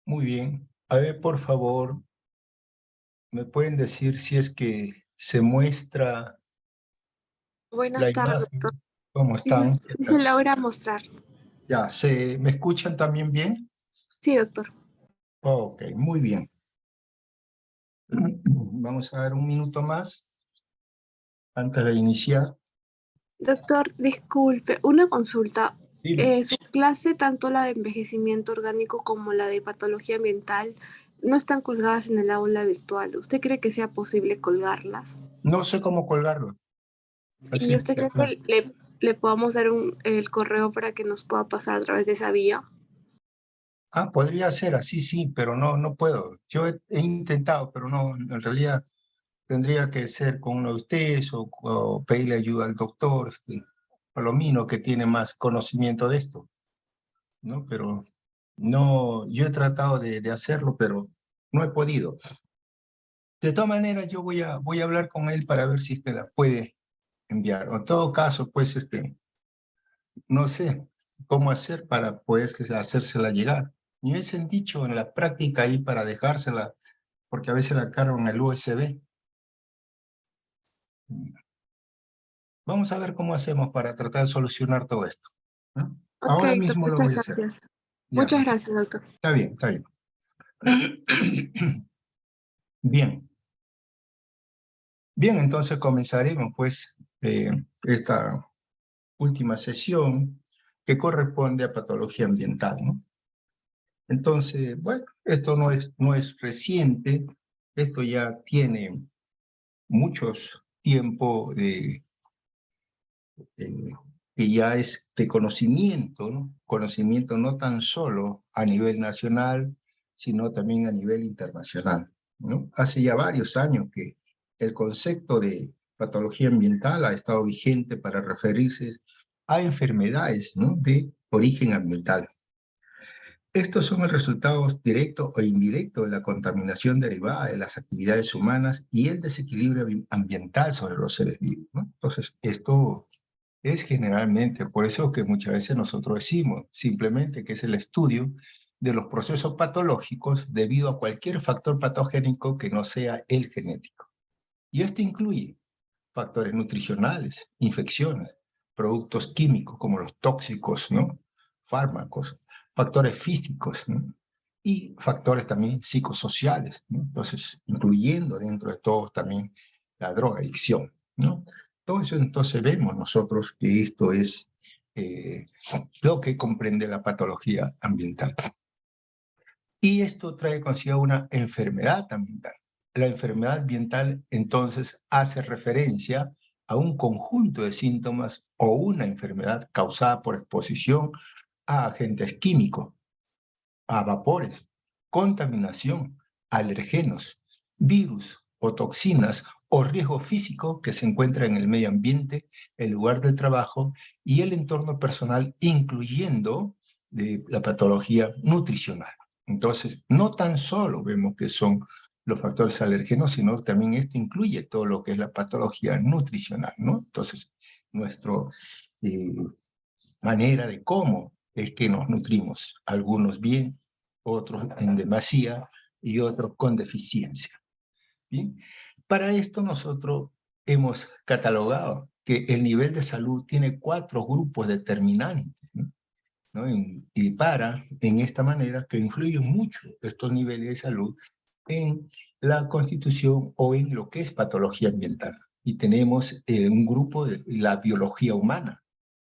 Muy bien. A ver, por favor, ¿me pueden decir si es que se muestra la Buenas tardes, doctor. imagen? ¿Cómo Sí se, están? ¿Qué sí se tal? logra mostrar. Ya, ¿me escuchan también bien? Sí, doctor. Ok, muy bien. Vamos a dar un minuto más antes de iniciar. Doctor, disculpe, una consulta. Dime. Su clase, tanto la de envejecimiento orgánico como la de patología ambiental, no están colgadas en el aula virtual. ¿Usted cree que sea posible colgarlas? No sé cómo colgarlo. ¿Y Así usted que, cree que le podamos dar el correo para que nos pueda pasar a través de esa vía? podría ser así, sí, pero no puedo. Yo he intentado, pero no, en realidad tendría que ser con uno de ustedes o pedirle ayuda al doctor, Palomino, que tiene más conocimiento de esto, ¿no? Pero no, yo he tratado de hacerlo, pero no he podido. De todas maneras, yo voy a hablar con él para ver si es que la puede enviar. O en todo caso, pues, no sé cómo hacer para poder hacérsela llegar. Me hubiesen dicho en la práctica ahí para dejársela, porque a veces la cargo en el USB. Vamos a ver cómo hacemos para tratar de solucionar todo esto, ¿no? Ok, Ahora doctor, mismo lo muchas voy a hacer. gracias. Ya, Muchas gracias, doctor. está bien, está bien. Bien, bien, entonces comenzaremos pues esta última sesión que corresponde a patología ambiental, ¿no? Entonces, bueno, esto no es reciente, esto ya tiene muchos tiempo eh, que ya es de conocimiento, ¿no? Conocimiento no tan solo a nivel nacional, sino también a nivel internacional, ¿no? Hace ya varios años que el concepto de patología ambiental ha estado vigente para referirse a enfermedades, ¿no? De origen ambiental. Estos son el resultado directo o indirecto de la contaminación derivada de las actividades humanas y el desequilibrio ambiental sobre los seres vivos, ¿no? Entonces, esto es generalmente, por eso que muchas veces nosotros decimos simplemente que es el estudio de los procesos patológicos debido a cualquier factor patogénico que no sea el genético. Y esto incluye factores nutricionales, infecciones, productos químicos como los tóxicos, ¿no? Fármacos, factores físicos, ¿no? Y factores también psicosociales, ¿no? Entonces, incluyendo dentro de todo también la drogadicción, ¿no? Todo eso entonces vemos nosotros que esto es lo que comprende la patología ambiental. Y esto trae consigo una enfermedad ambiental. La enfermedad ambiental entonces hace referencia a un conjunto de síntomas o una enfermedad causada por exposición a agentes químicos, a vapores, contaminación, alergenos, virus o toxinas o riesgo físico que se encuentra en el medio ambiente, el lugar del trabajo y el entorno personal, incluyendo la patología nutricional. Entonces, no tan solo vemos que son los factores alérgenos, sino también esto incluye todo lo que es la patología nutricional, ¿no? Entonces, nuestra manera de cómo es que nos nutrimos, algunos bien, otros en demasía y otros con deficiencia. ¿Bien? Para esto nosotros hemos catalogado que el nivel de salud tiene 4 grupos determinantes, ¿no? Y en esta manera que influyen mucho estos niveles de salud en la constitución o en lo que es patología ambiental. Y tenemos un grupo de la biología humana.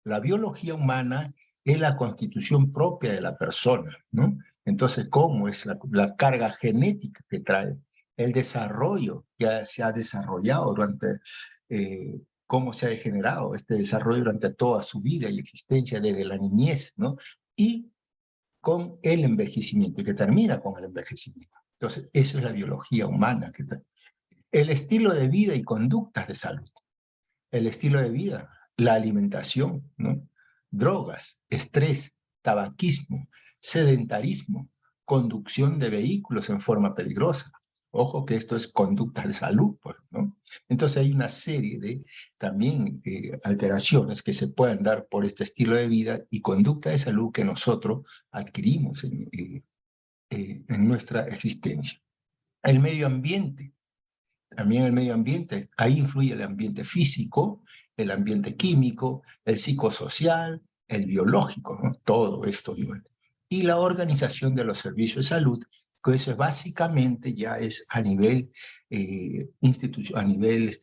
La biología humana es la constitución propia de la persona, ¿no? Entonces, ¿cómo es la carga genética que trae? El desarrollo que se ha desarrollado durante, cómo se ha generado este desarrollo durante toda su vida y existencia desde la niñez, ¿no? Y con el envejecimiento, y que termina con el envejecimiento. Entonces, eso es la biología humana. El estilo de vida y conductas de salud. El estilo de vida, la alimentación, ¿no? Drogas, estrés, tabaquismo, sedentarismo, conducción de vehículos en forma peligrosa. Ojo que esto es conducta de salud, pues, ¿no? Entonces hay una serie de también alteraciones que se pueden dar por este estilo de vida y conducta de salud que nosotros adquirimos en nuestra existencia. El medio ambiente, también el medio ambiente, ahí influye el ambiente físico, el ambiente químico, el psicosocial, el biológico, ¿no? Todo esto igual. Y la organización de los servicios de salud, que eso es básicamente ya es a nivel a nivel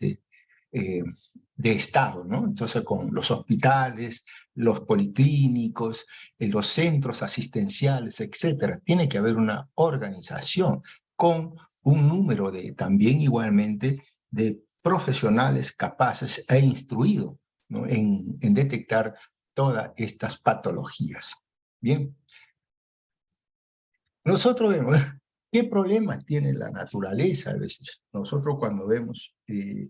de Estado, ¿no? Entonces con los hospitales, los policlínicos, los centros asistenciales, etcétera. Tiene que haber una organización con un número de, también igualmente, de profesionales capaces e instruidos, ¿no? en detectar todas estas patologías. Bien, nosotros vemos qué problemas tiene la naturaleza a veces. Nosotros cuando vemos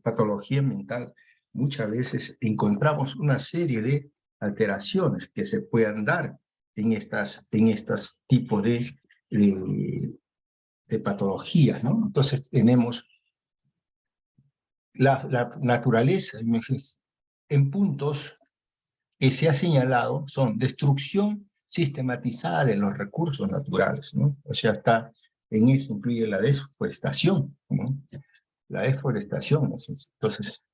patología mental, muchas veces encontramos una serie de alteraciones que se puedan dar en estos tipos de patologías, ¿no? Entonces tenemos la naturaleza en puntos que se ha señalado son destrucción sistematizada de los recursos naturales, ¿no? O sea, en eso incluye la deforestación, ¿no? La deforestación, ¿no? Entonces,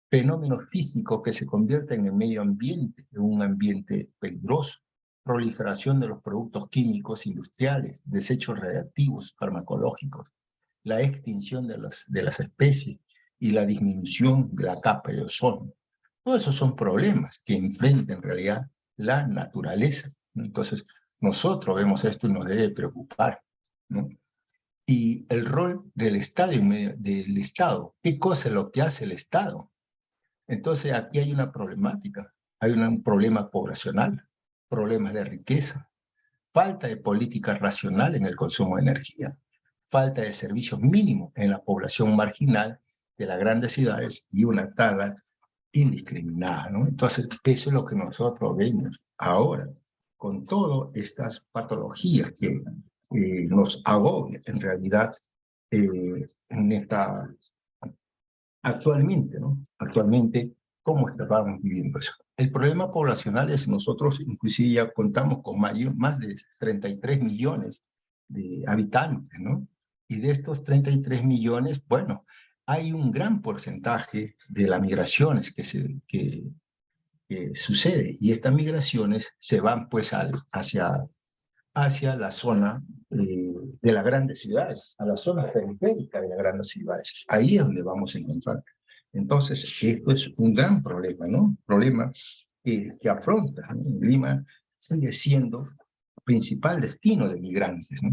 fenómenos físicos que se convierten en el medio ambiente, en un ambiente peligroso, proliferación de los productos químicos industriales, desechos radiactivos, farmacológicos, la extinción de las especies y la disminución de la capa de ozono. Todos esos son problemas que enfrenta en realidad la naturaleza. Entonces, nosotros vemos esto y nos debe preocupar, ¿no? Y el rol del Estado, ¿qué cosa es lo que hace el Estado? Entonces, aquí hay una problemática, hay un problema poblacional, problemas de riqueza, falta de política racional en el consumo de energía, falta de servicios mínimos en la población marginal de las grandes ciudades y una tala indiscriminada, ¿no? Entonces, eso es lo que nosotros vemos ahora, con todas estas patologías que nos agobian en realidad en actualmente, ¿no? Actualmente, ¿cómo estábamos viviendo eso? El problema poblacional es nosotros, inclusive ya contamos con más de 33 millones de habitantes, ¿no? Y de estos 33 millones, bueno, hay un gran porcentaje de las migraciones que sucede, y estas migraciones se van pues hacia la zona de las grandes ciudades, a la zona periférica de las grandes ciudades. Ahí es donde vamos a encontrar. Entonces, esto es un gran problema, ¿no? Problema que afronta, ¿no? Lima sigue siendo principal destino de migrantes, ¿no?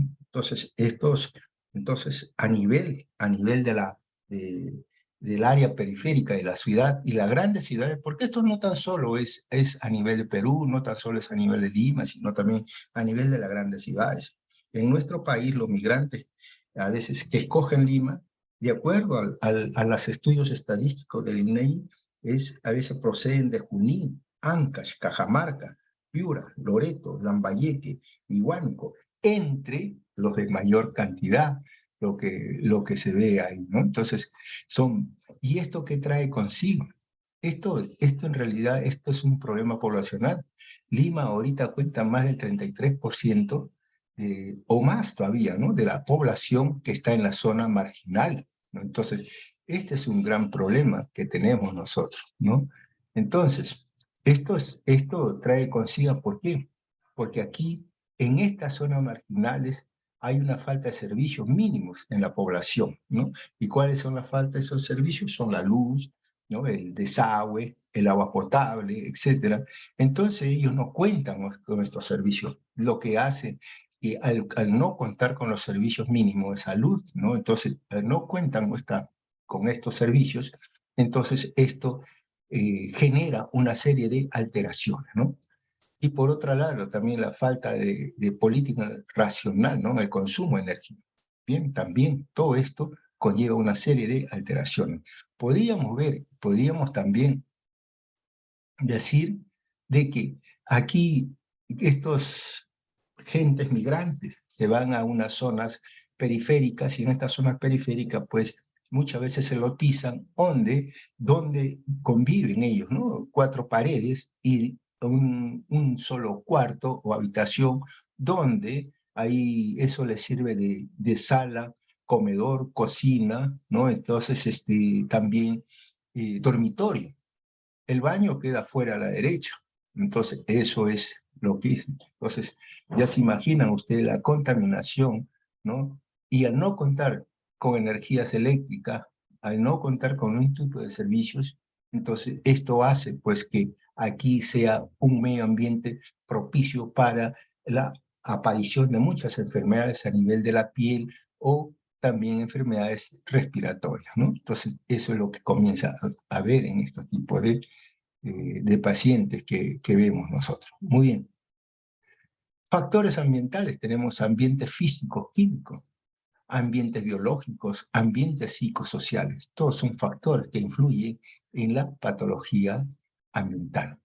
Entonces a nivel del área periférica de la ciudad y las grandes ciudades, porque esto no tan solo es a nivel de Perú, no tan solo es a nivel de Lima, sino también a nivel de las grandes ciudades. En nuestro país, los migrantes, a veces que escogen Lima, de acuerdo a los estudios estadísticos del INEI, a veces proceden de Junín, Ancash, Cajamarca, Piura, Loreto, Lambayeque y Huánuco, entre los de mayor cantidad, lo que se ve ahí, ¿no? Entonces, ¿y esto qué trae consigo? Esto en realidad, esto es un problema poblacional. Lima ahorita cuenta más del 33% o más todavía, ¿no? De la población que está en la zona marginal, ¿no? Entonces, este es un gran problema que tenemos nosotros, ¿no? Entonces, esto trae consigo, ¿por qué? Porque aquí, en estas zonas marginales, hay una falta de servicios mínimos en la población, ¿no? ¿Y cuáles son las faltas de esos servicios? Son la luz, ¿no? El desagüe, el agua potable, etcétera. Entonces ellos no cuentan con estos servicios, lo que hace que al no contar con los servicios mínimos de salud, ¿no? Entonces, al no cuentan con estos servicios, entonces esto genera una serie de alteraciones, ¿no? Y por otro lado, también la falta de política racional, ¿no? El consumo de energía. Bien, también todo esto conlleva una serie de alteraciones. Podríamos también decir de que aquí estos gentes migrantes se van a unas zonas periféricas y en estas zonas periféricas pues muchas veces se lotizan donde conviven ellos, ¿no? 4 paredes y un solo cuarto o habitación donde ahí eso les sirve de sala, comedor, cocina, ¿no? Entonces, también dormitorio. El baño queda fuera a la derecha. Entonces, eso es lo que hice. Entonces, ya se imaginan ustedes la contaminación, ¿no? Y al no contar con energías eléctricas, al no contar con un tipo de servicios, entonces esto hace pues que aquí sea un medio ambiente propicio para la aparición de muchas enfermedades a nivel de la piel o también enfermedades respiratorias, ¿no? Entonces, eso es lo que comienza a ver en estos tipos de pacientes que vemos nosotros. Muy bien. Factores ambientales, tenemos ambientes físicos, químicos, ambientes biológicos, ambientes psicosociales. Todos son factores que influyen en la patología ambiental.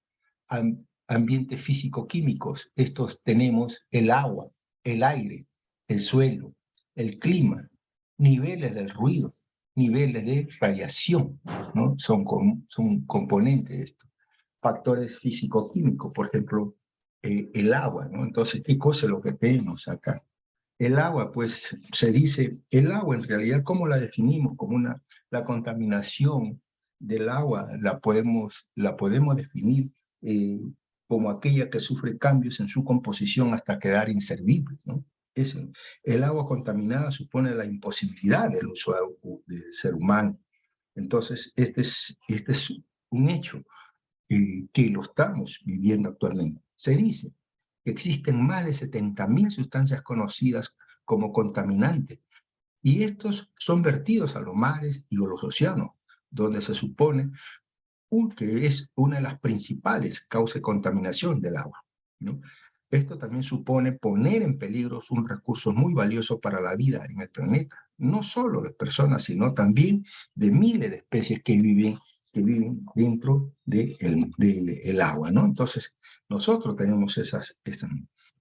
Ambientes físico-químicos, estos tenemos el agua, el aire, el suelo, el clima, niveles del ruido, niveles de radiación, ¿no? Son componentes de esto. Factores físico-químicos, por ejemplo, el agua, ¿no? Entonces, ¿qué cosa es lo que tenemos acá? El agua, pues se dice, el agua en realidad, ¿cómo la definimos? Como la contaminación del agua la podemos definir eh, como aquella que sufre cambios en su composición hasta quedar inservible, ¿no? Eso. El agua contaminada supone la imposibilidad del uso del ser humano. Entonces, este es un hecho que lo estamos viviendo actualmente. Se dice que existen más de 70.000 sustancias conocidas como contaminantes y estos son vertidos a los mares y a los océanos, donde se supone que es una de las principales causas de contaminación del agua, ¿no? Esto también supone poner en peligro un recurso muy valioso para la vida en el planeta, no solo de personas, sino también de miles de especies que viven dentro del agua, ¿no? Entonces, nosotros tenemos estas.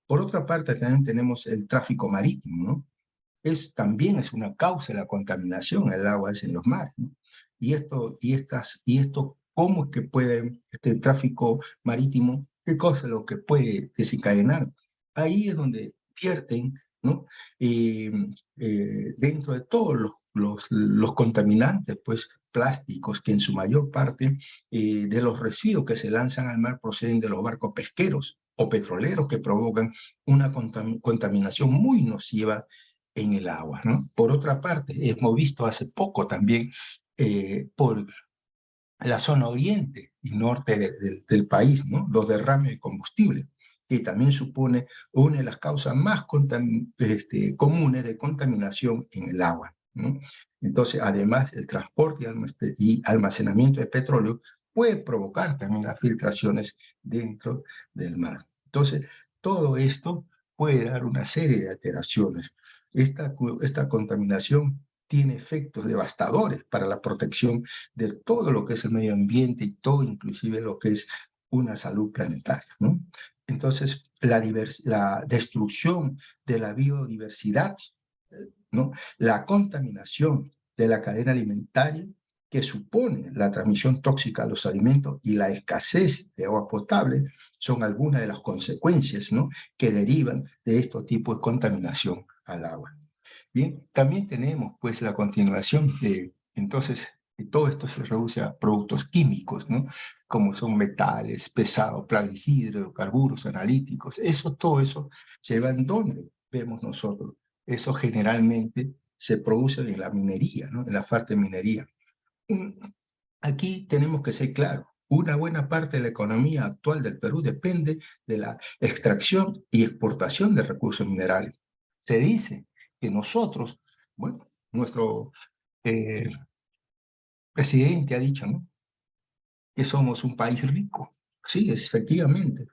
Por otra parte, también tenemos el tráfico marítimo, ¿no? También es una causa de la contaminación, el agua es en los mares, ¿no? Y esto, ¿cómo es que puede este tráfico marítimo, qué cosa es lo que puede desencadenar? Ahí es donde vierten, ¿no? Eh, Dentro de todos los contaminantes, pues plásticos, que en su mayor parte de los residuos que se lanzan al mar proceden de los barcos pesqueros o petroleros que provocan una contaminación muy nociva en el agua, ¿no? Por otra parte, hemos visto hace poco también por la zona oriente y norte del país, ¿no? Los derrames de combustible, que también supone una de las causas más comunes de contaminación en el agua, ¿no? Entonces, además, el transporte y almacenamiento de petróleo puede provocar también las filtraciones dentro del mar. Entonces, todo esto puede dar una serie de alteraciones. Esta contaminación tiene efectos devastadores para la protección de todo lo que es el medio ambiente y todo, inclusive lo que es una salud planetaria, ¿no? Entonces, la destrucción de la biodiversidad, ¿no? La contaminación de la cadena alimentaria que supone la transmisión tóxica a los alimentos y la escasez de agua potable son algunas de las consecuencias, ¿no? Que derivan de estos tipos de contaminación al agua. Bien, también tenemos pues la continuación entonces, todo esto se reduce a productos químicos, ¿no? Como son metales, pesados, plaguicidas, hidrocarburos, analíticos. Todo eso se va en donde vemos nosotros. Eso generalmente se produce en la minería, ¿no? En la parte de minería. Aquí tenemos que ser claros. Una buena parte de la economía actual del Perú depende de la extracción y exportación de recursos minerales. Se dice que nosotros, bueno, nuestro eh, presidente ha dicho, ¿no? Que somos un país rico. Sí, efectivamente,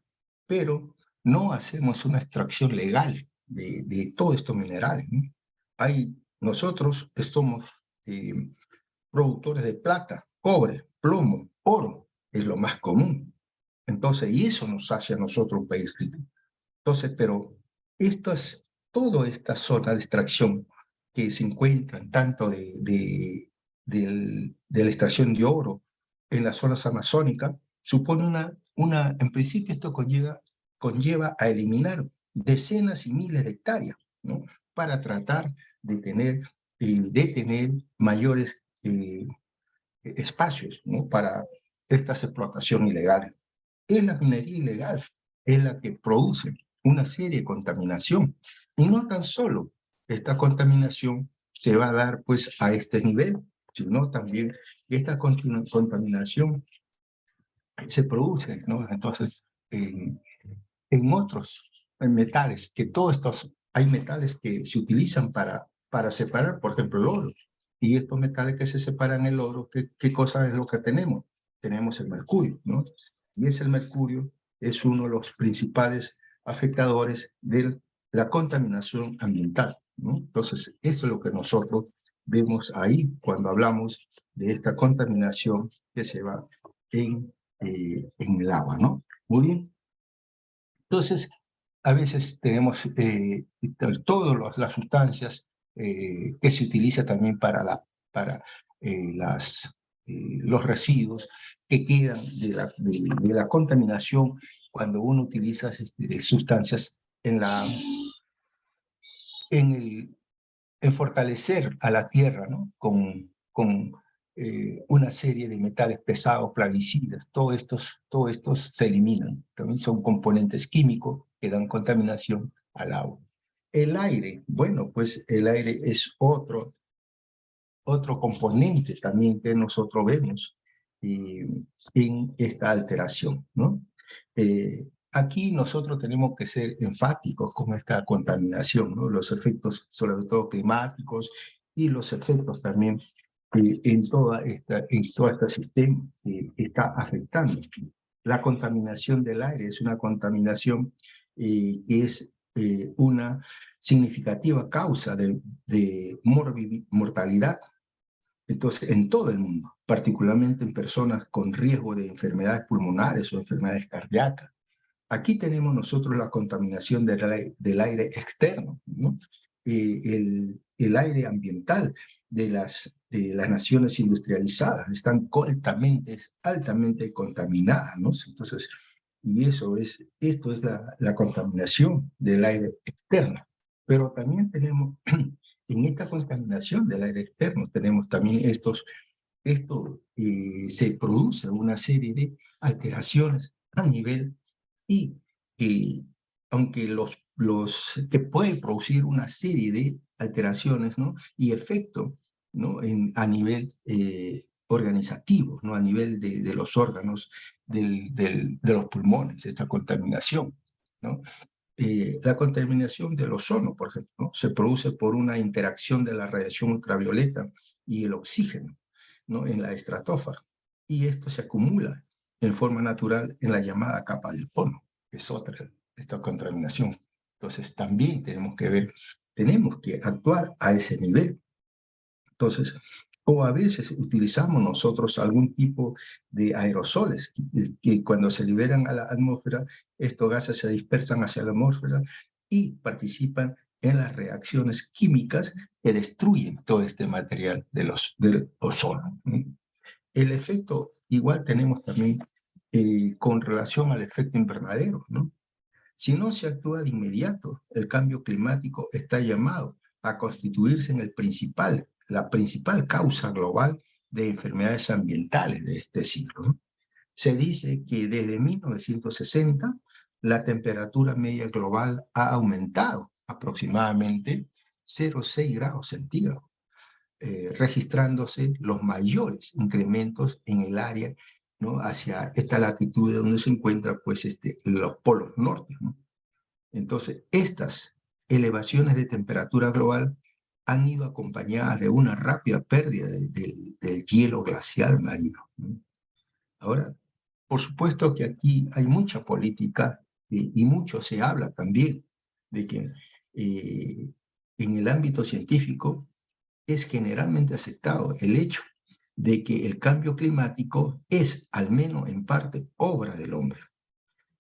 pero no hacemos una extracción legal de todos estos minerales, ¿no? Nosotros somos eh, productores de plata, cobre, plomo, oro, es lo más común. Entonces, y eso nos hace a nosotros un país rico. Entonces, pero toda esta zona de extracción que se encuentran tanto de la extracción de oro en las zonas amazónicas, supone en principio esto conlleva a eliminar decenas y miles de hectáreas, ¿no? Para tratar de tener mayores espacios, ¿no? Para estas explotaciones ilegales. Es la minería ilegal, es la que produce una serie de contaminación. Y no tan solo esta contaminación se va a dar pues a este nivel, sino también esta contaminación se produce, ¿no? Entonces, en otros metales, que todos estos, hay metales que se utilizan para separar, por ejemplo, el oro. Y estos metales que se separan el oro, ¿qué cosa es lo que tenemos? Tenemos el mercurio, ¿no? Y ese mercurio es uno de los principales afectadores de la contaminación ambiental, ¿no? Entonces, esto es lo que nosotros vemos ahí cuando hablamos de esta contaminación que se va en el agua, ¿no? Muy bien. Entonces, a veces tenemos todas las sustancias que se utiliza también para los residuos que quedan de la contaminación cuando uno utiliza sustancias en fortalecer a la tierra, ¿no? Con una serie de metales pesados, plaguicidas, todos estos se eliminan. También son componentes químicos que dan contaminación al agua. El aire, bueno, pues el aire es otro componente también que nosotros vemos en esta alteración, ¿no? Aquí nosotros tenemos que ser enfáticos con esta contaminación, ¿no? Los efectos, sobre todo climáticos, y los efectos también en todo este sistema que está afectando. La contaminación del aire es una contaminación que es una significativa causa de mortalidad. Entonces, en todo el mundo, particularmente en personas con riesgo de enfermedades pulmonares o enfermedades cardíacas. Aquí tenemos nosotros la contaminación del aire externo, ¿no? El aire ambiental de las naciones industrializadas están altamente contaminadas, ¿no? Entonces, y esto es la contaminación del aire externo. Pero también tenemos, en esta contaminación del aire externo, tenemos también se produce una serie de alteraciones a nivel y aunque que puede producir una serie de alteraciones, ¿no? Y efectos, ¿no? A nivel organizativo, ¿no? A nivel de los órganos de los pulmones, esta contaminación, ¿no? La contaminación del ozono, por ejemplo, ¿no? Se produce por una interacción de la radiación ultravioleta y el oxígeno, ¿no? En la estratosfera. Y esto se acumula en forma natural en la llamada capa del ozono, que es esta contaminación. Entonces también tenemos que actuar a ese nivel. Entonces, o a veces utilizamos nosotros algún tipo de aerosoles que cuando se liberan a la atmósfera, estos gases se dispersan hacia la atmósfera y participan en las reacciones químicas que destruyen todo este material del ozono. El efecto igual tenemos también con relación al efecto invernadero, ¿no? Si no se actúa de inmediato, el cambio climático está llamado a constituirse en la principal causa global de enfermedades ambientales de este siglo, ¿no? Se dice que desde 1960 la temperatura media global ha aumentado aproximadamente 0,6 grados centígrados, registrándose los mayores incrementos en el área, ¿no? Hacia esta latitud donde se encuentra pues, los polos norte, ¿no? Entonces, estas elevaciones de temperatura global han ido acompañadas de una rápida pérdida del hielo glacial marino, ¿no? Ahora, por supuesto que aquí hay mucha política y mucho se habla también de que en el ámbito científico es generalmente aceptado el hecho de que el cambio climático es, al menos en parte, obra del hombre.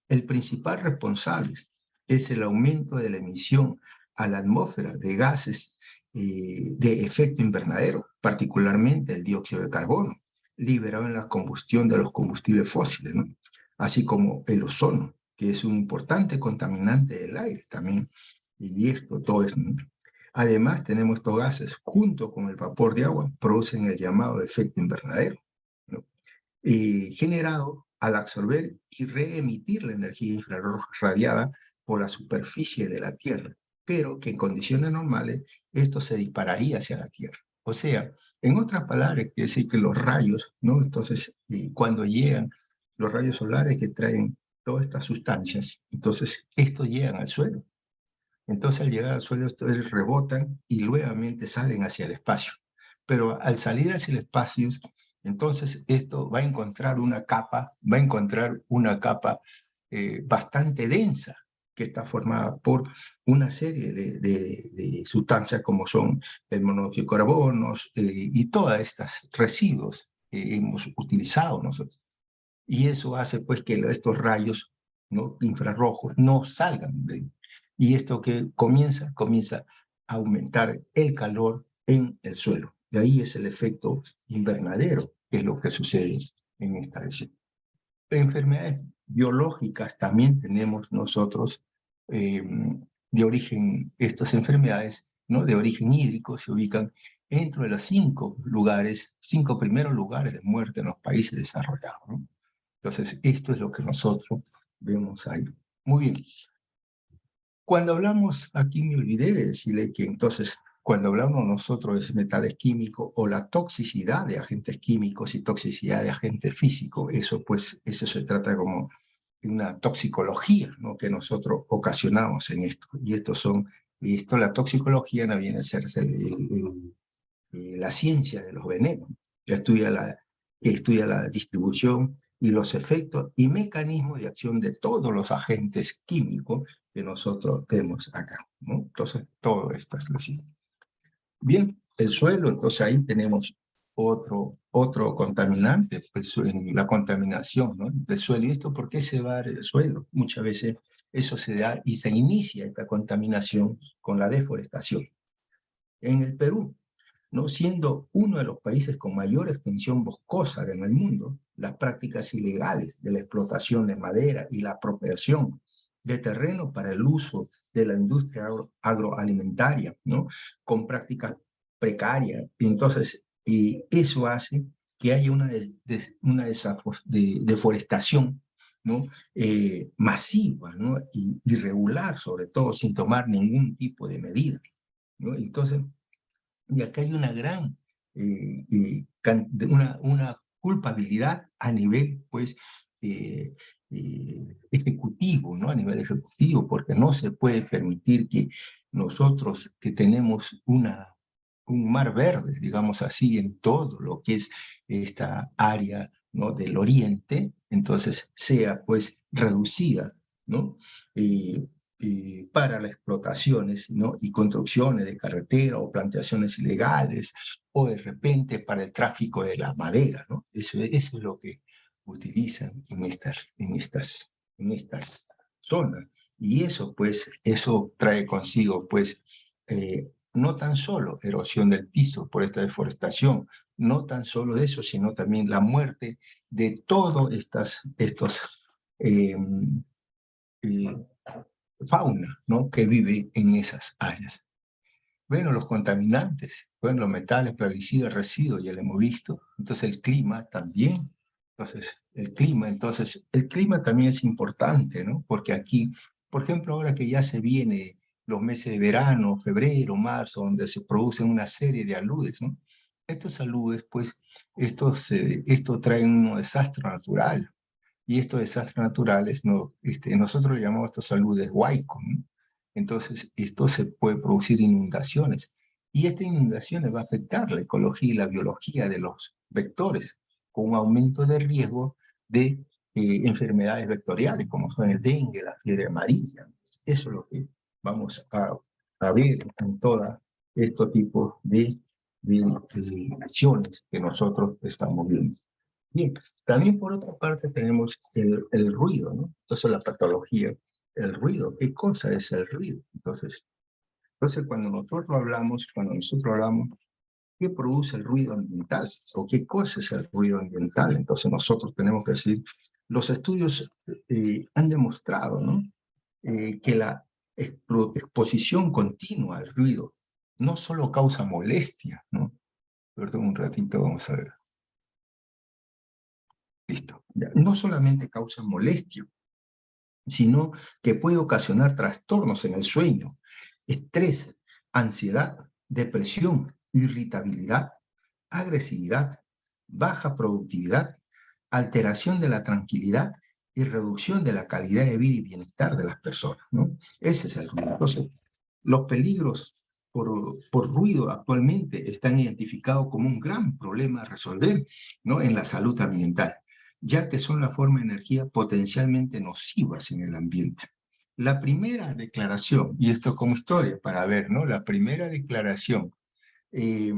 El principal responsable es el aumento de la emisión a la atmósfera de gases de efecto invernadero, particularmente el dióxido de carbono, liberado en la combustión de los combustibles fósiles, ¿no? Así como el ozono, que es un importante contaminante del aire también, y esto todo es... Además, tenemos estos gases, junto con el vapor de agua, producen el llamado efecto invernadero, ¿no? Generado al absorber y reemitir la energía infrarroja radiada por la superficie de la Tierra, pero que en condiciones normales esto se dispararía hacia la Tierra. O sea, en otras palabras, quiere decir que los rayos, ¿no? Entonces, cuando llegan los rayos solares que traen todas estas sustancias, entonces estos llegan al suelo. Entonces, al llegar al suelo, estos rebotan y nuevamente salen hacia el espacio. Pero al salir hacia el espacio, entonces esto va a encontrar una capa, bastante densa, que está formada por una serie de sustancias como son el monóxido de carbono y todos estos residuos que hemos utilizado nosotros. Y eso hace pues que estos rayos, ¿no?, infrarrojos no salgan de... Y esto que comienza a aumentar el calor en el suelo. De ahí es el efecto invernadero, que es lo que sucede en esta región. Enfermedades biológicas también tenemos nosotros de origen, estas enfermedades, ¿no?, de origen hídrico se ubican dentro de los 5 primeros lugares de muerte en los países desarrollados, ¿no? Entonces, esto es lo que nosotros vemos ahí. Muy bien. Cuando hablamos, aquí me olvidé de decirle que entonces, cuando hablamos nosotros de metales químicos o la toxicidad de agentes químicos y toxicidad de agentes físicos, eso pues, eso se trata como de una toxicología, ¿no?, que nosotros ocasionamos en esto. Y la toxicología no viene a ser la ciencia de los venenos, que estudia la distribución y los efectos y mecanismos de acción de todos los agentes químicos que nosotros vemos acá, ¿no? Entonces, todo esto es lo siguiente. Bien, el suelo, entonces ahí tenemos otro contaminante, pues en la contaminación, ¿no?, del suelo. ¿Y esto por qué se va al suelo? Muchas veces eso se da y se inicia esta contaminación con la deforestación. En el Perú, ¿no?, siendo uno de los países con mayor extensión boscosa en el mundo, las prácticas ilegales de la explotación de madera y la apropiación de terreno para el uso de la industria agroalimentaria, ¿no?, con prácticas precarias. Y eso hace que haya una deforestación, ¿no?, masiva, ¿no?, y irregular, sobre todo, sin tomar ningún tipo de medida, ¿no? Entonces, y acá hay una gran, una culpabilidad a nivel, pues, ejecutivo, ¿no? A nivel ejecutivo, porque no se puede permitir que nosotros, que tenemos un mar verde, digamos así, en todo lo que es esta área, ¿no?, del oriente, entonces sea, pues, reducida, ¿no?, para las explotaciones, ¿no?, y construcciones de carretera o plantaciones ilegales, o de repente para el tráfico de la madera, ¿no? Eso es lo que utilizan en estas zonas. Y eso, pues, eso trae consigo, pues, no tan solo erosión del piso por esta deforestación, no tan solo eso, sino también la muerte de todos estos fauna, ¿no?, que vive en esas áreas. Bueno, los contaminantes, bueno, los metales, plaguicidas, residuos, ya lo hemos visto. Entonces el clima también. Entonces el clima también es importante, ¿no? Porque aquí, por ejemplo, ahora que ya se viene los meses de verano, febrero, marzo, donde se producen una serie de aludes, ¿no? Estos aludes, pues, esto trae un desastre natural. Y estos desastres naturales, ¿no?, nosotros le llamamos a estos aludes huaico, ¿no? Entonces, esto se puede producir inundaciones. Y estas inundaciones va a afectar la ecología y la biología de los vectores, con un aumento de riesgo de enfermedades vectoriales, como son el dengue, la fiebre amarilla. Eso es lo que vamos a ver en todos estos tipos de acciones que nosotros estamos viendo. Bien, también por otra parte tenemos el ruido, ¿no? Entonces la patología, el ruido, ¿qué cosa es el ruido? Entonces cuando nosotros hablamos, ¿qué produce el ruido ambiental? ¿O qué cosa es el ruido ambiental? Entonces nosotros tenemos que decir, Los estudios han demostrado, ¿no? Que la exposición continua al ruido no solo causa molestia, ¿no? Perdón un ratito, vamos a ver. Listo. No solamente causa molestia, sino que puede ocasionar trastornos en el sueño, estrés, ansiedad, depresión, irritabilidad, agresividad, baja productividad, alteración de la tranquilidad y reducción de la calidad de vida y bienestar de las personas, ¿no? Ese es el ruido. Entonces, los peligros por ruido actualmente están identificados como un gran problema a resolver, ¿no? En la salud ambiental, ya que son la forma de energía potencialmente nocivas en el ambiente. La primera declaración, y esto como historia para ver, ¿no? La primera declaración eh,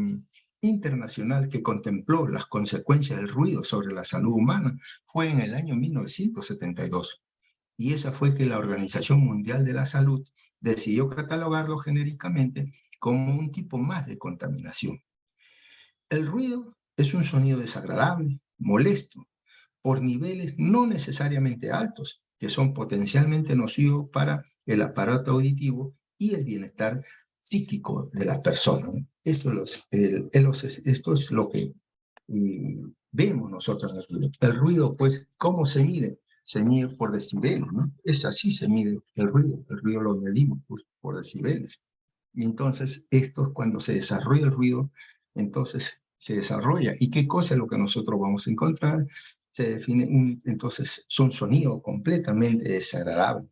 internacional que contempló las consecuencias del ruido sobre la salud humana fue en el año 1972. Y esa fue que la Organización Mundial de la Salud decidió catalogarlo genéricamente como un tipo más de contaminación. El ruido es un sonido desagradable, molesto, por niveles no necesariamente altos, que son potencialmente nocivos para el aparato auditivo y el bienestar psíquico de la persona. Esto es lo que vemos nosotros en el ruido. El ruido, pues, ¿cómo se mide? Se mide por decibeles, ¿no? Es así se mide el ruido lo medimos pues, por decibeles. Y entonces, esto es cuando se desarrolla el ruido, entonces se desarrolla. ¿Y qué cosa es lo que nosotros vamos a encontrar? Se define, entonces, son sonidos completamente desagradables.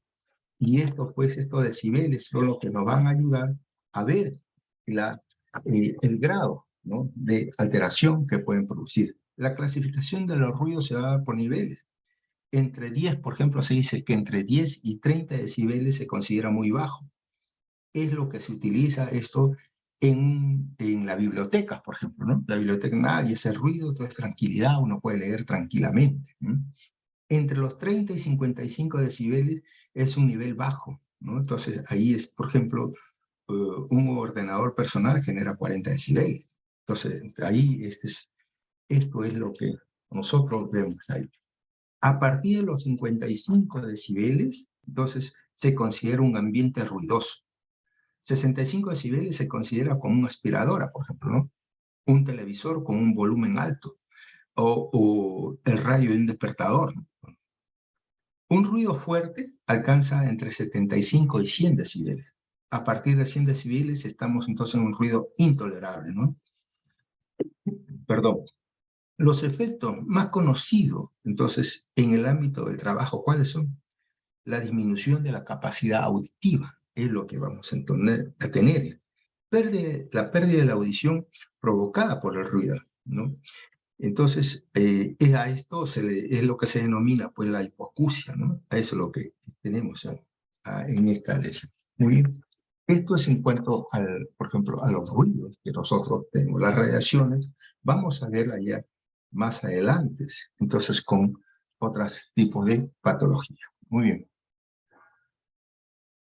Y esto, pues, estos decibeles son los que nos van a ayudar a ver el grado, ¿no? De alteración que pueden producir. La clasificación de los ruidos se va a dar por niveles. Entre 10, por ejemplo, se dice que entre 10 y 30 decibeles se considera muy bajo. Es lo que se utiliza esto en la biblioteca, por ejemplo, ¿no? La biblioteca, nadie hace ruido, todo es tranquilidad, uno puede leer tranquilamente, ¿no? Entre los 30 y 55 decibeles es un nivel bajo, ¿no? Entonces, ahí es, por ejemplo, un ordenador personal genera 40 decibeles. Entonces, ahí esto es lo que nosotros vemos ahí. A partir de los 55 decibeles, entonces se considera un ambiente ruidoso. 65 decibeles se considera como una aspiradora, por ejemplo, ¿no? Un televisor con un volumen alto o el radio de un despertador, ¿no? Un ruido fuerte alcanza entre 75 y 100 decibeles. A partir de 100 decibeles estamos entonces en un ruido intolerable, ¿no? Perdón. Los efectos más conocidos, entonces, en el ámbito del trabajo, ¿cuáles son? La disminución de la capacidad auditiva es lo que vamos a tener. La pérdida de la audición provocada por el ruido, ¿no? Entonces, a esto es lo que se denomina pues la hipoacusia, ¿no? A eso es lo que tenemos en esta lección. Muy bien. Esto es en cuanto, por ejemplo, a los ruidos que nosotros tenemos, las radiaciones. Vamos a verla ya más adelante, entonces con otros tipos de patología. Muy bien.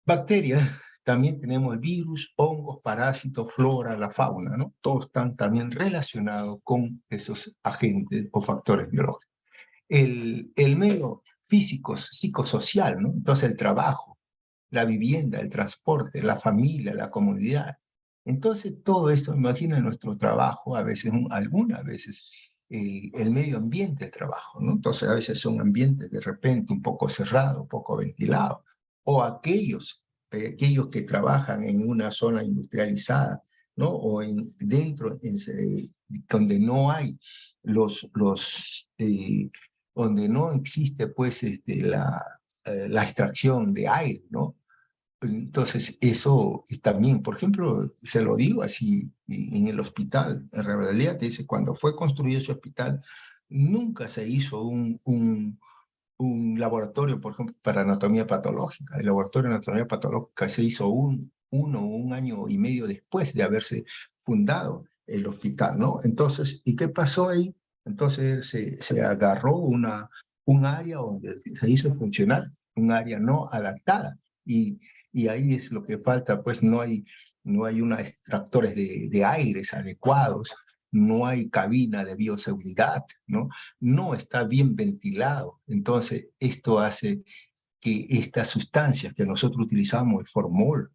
Bacterias, también tenemos el virus, hongos, parásitos, flora, la fauna, ¿no? Todos están también relacionados con esos agentes o factores biológicos. El medio físico, psicosocial, ¿no? Entonces el trabajo, la vivienda, el transporte, la familia, la comunidad. Entonces todo esto, imagina nuestro trabajo, a veces, algunas veces, el medio ambiente del trabajo, ¿no? Entonces a veces son ambientes de repente un poco cerrados, poco ventilados, o aquellos que trabajan en una zona industrializada, ¿no? O dentro, donde no hay donde no existe pues la extracción de aire, ¿no? Entonces, eso también, por ejemplo, se lo digo así, en el hospital, en realidad, dice, cuando fue construido ese hospital, nunca se hizo un laboratorio, por ejemplo, para anatomía patológica. El laboratorio de anatomía patológica se hizo un año y medio después de haberse fundado el hospital, ¿no? Entonces, ¿y qué pasó ahí? Entonces se agarró un área donde se hizo funcionar, un área no adaptada, y ahí es lo que falta, pues no hay unos extractores de aires adecuados, no hay cabina de bioseguridad, ¿no? No está bien ventilado. Entonces, esto hace que estas sustancias que nosotros utilizamos, el formol,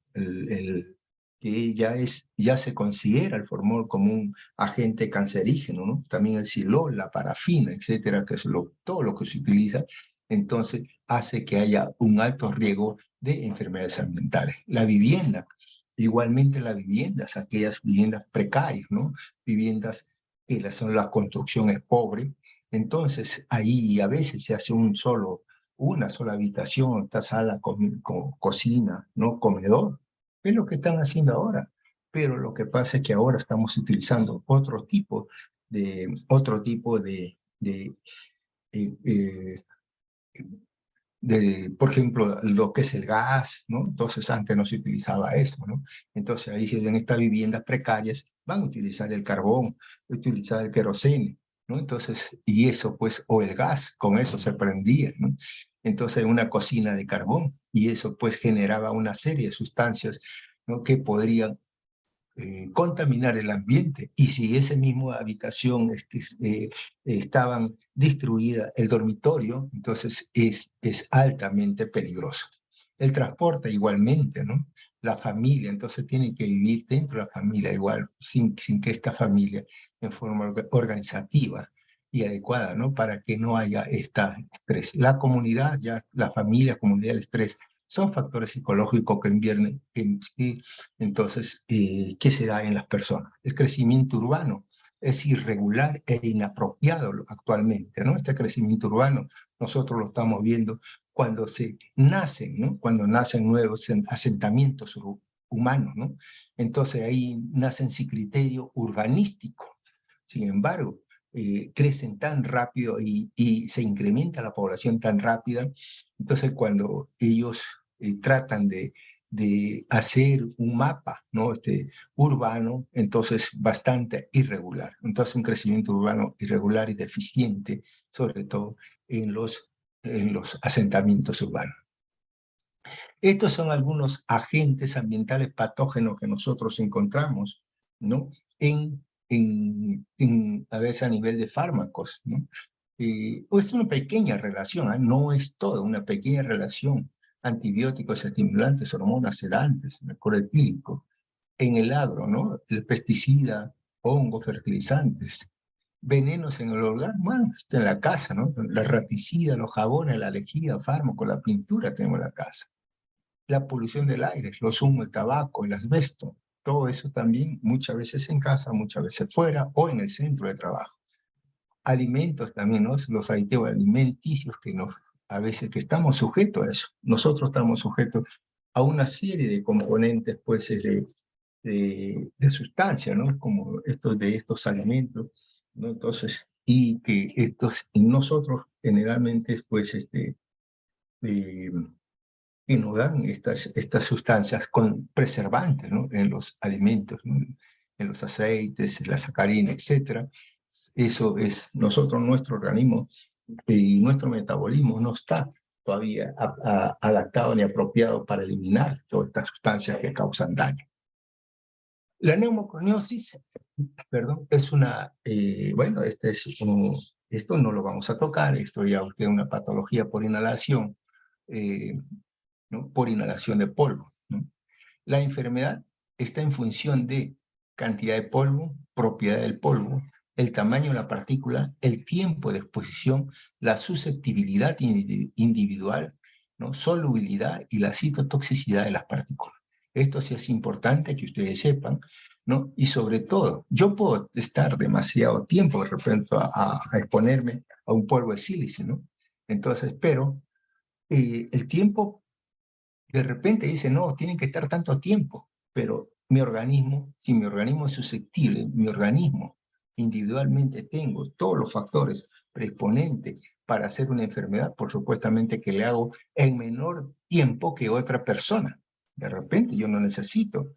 que ya se considera el formol como un agente cancerígeno, ¿no? También el silol, la parafina, etcétera, que es todo lo que se utiliza, entonces hace que haya un alto riesgo de enfermedades ambientales. La vivienda, igualmente las viviendas, aquellas viviendas precarias, ¿no? Viviendas que la construcción es pobre, entonces ahí a veces se hace una sola habitación, esta sala, cocina, ¿no? Comedor. Es lo que están haciendo ahora. Pero lo que pasa es que ahora estamos utilizando otro tipo eh, eh, por ejemplo, lo que es el gas, ¿no? Entonces antes no se utilizaba eso, ¿no? Entonces ahí en estas viviendas precarias van a utilizar el carbón, utilizar el queroseno, ¿no? Entonces, y eso pues, o el gas, con eso se prendía, ¿no? Entonces una cocina de carbón, y eso pues generaba una serie de sustancias, ¿no? Que podrían contaminar el ambiente. Y si esa misma habitación estaban destruida el dormitorio, entonces es altamente peligroso. El transporte igualmente, ¿no? La familia, entonces tiene que vivir dentro de la familia igual, sin que esta familia en forma organizativa y adecuada, ¿no? Para que no haya esta estrés. La comunidad, ya la familia, comunidad, el estrés, son factores psicológicos que invierten entonces, ¿qué se da en las personas? El crecimiento urbano es irregular e inapropiado actualmente, ¿no? Este crecimiento urbano nosotros lo estamos viendo cuando se nacen, ¿no? Cuando nacen nuevos asentamientos humanos, ¿no? Entonces ahí nacen sin criterio urbanístico. Sin embargo, crecen tan rápido y se incrementa la población tan rápida, entonces cuando ellos tratan de hacer un mapa, ¿no? Urbano, entonces bastante irregular. Entonces un crecimiento urbano irregular y deficiente, sobre todo en los asentamientos urbanos. Estos son algunos agentes ambientales patógenos que nosotros encontramos, ¿no? A veces a nivel de fármacos, ¿no? Es una pequeña relación, ¿eh? No es toda, una pequeña relación. Antibióticos, estimulantes, hormonas, sedantes, mercurio etílico. En el agro, ¿no? El pesticida, hongos, fertilizantes. Venenos en el hogar, bueno, está en la casa, ¿no? La raticida, los jabones, la lejía, fármacos, la pintura tenemos en la casa. La polución del aire, los humos, el tabaco, el asbesto, todo eso también muchas veces en casa, muchas veces fuera o en el centro de trabajo. Alimentos también, ¿no? Los aditivos alimenticios a veces que estamos sujetos a eso. Nosotros estamos sujetos a una serie de componentes, pues, de sustancias, ¿no? Como de estos alimentos, ¿no? Entonces, y nosotros generalmente, pues, que nos dan estas sustancias con preservantes, ¿no? En los alimentos, ¿no? En los aceites, la sacarina, etcétera. Eso es, nuestro organismo y nuestro metabolismo no está todavía adaptado ni apropiado para eliminar todas estas sustancias que causan daño. La neumoconiosis, perdón, es bueno, esto no lo vamos a tocar, esto ya es una patología por inhalación, ¿no? Por inhalación de polvo, ¿no? La enfermedad está en función de cantidad de polvo, propiedad del polvo, el tamaño de la partícula, el tiempo de exposición, la susceptibilidad individual, ¿no? Solubilidad y la citotoxicidad de las partículas. Esto sí es importante que ustedes sepan, ¿no? Y sobre todo, yo puedo estar demasiado tiempo de repente a exponerme a un polvo de sílice, ¿no? Entonces, pero el tiempo de repente dice, no, tienen que estar tanto tiempo, pero mi organismo, si mi organismo es susceptible, mi organismo individualmente tengo todos los factores predisponentes para hacer una enfermedad, por supuestamente que le hago en menor tiempo que otra persona. De repente yo no necesito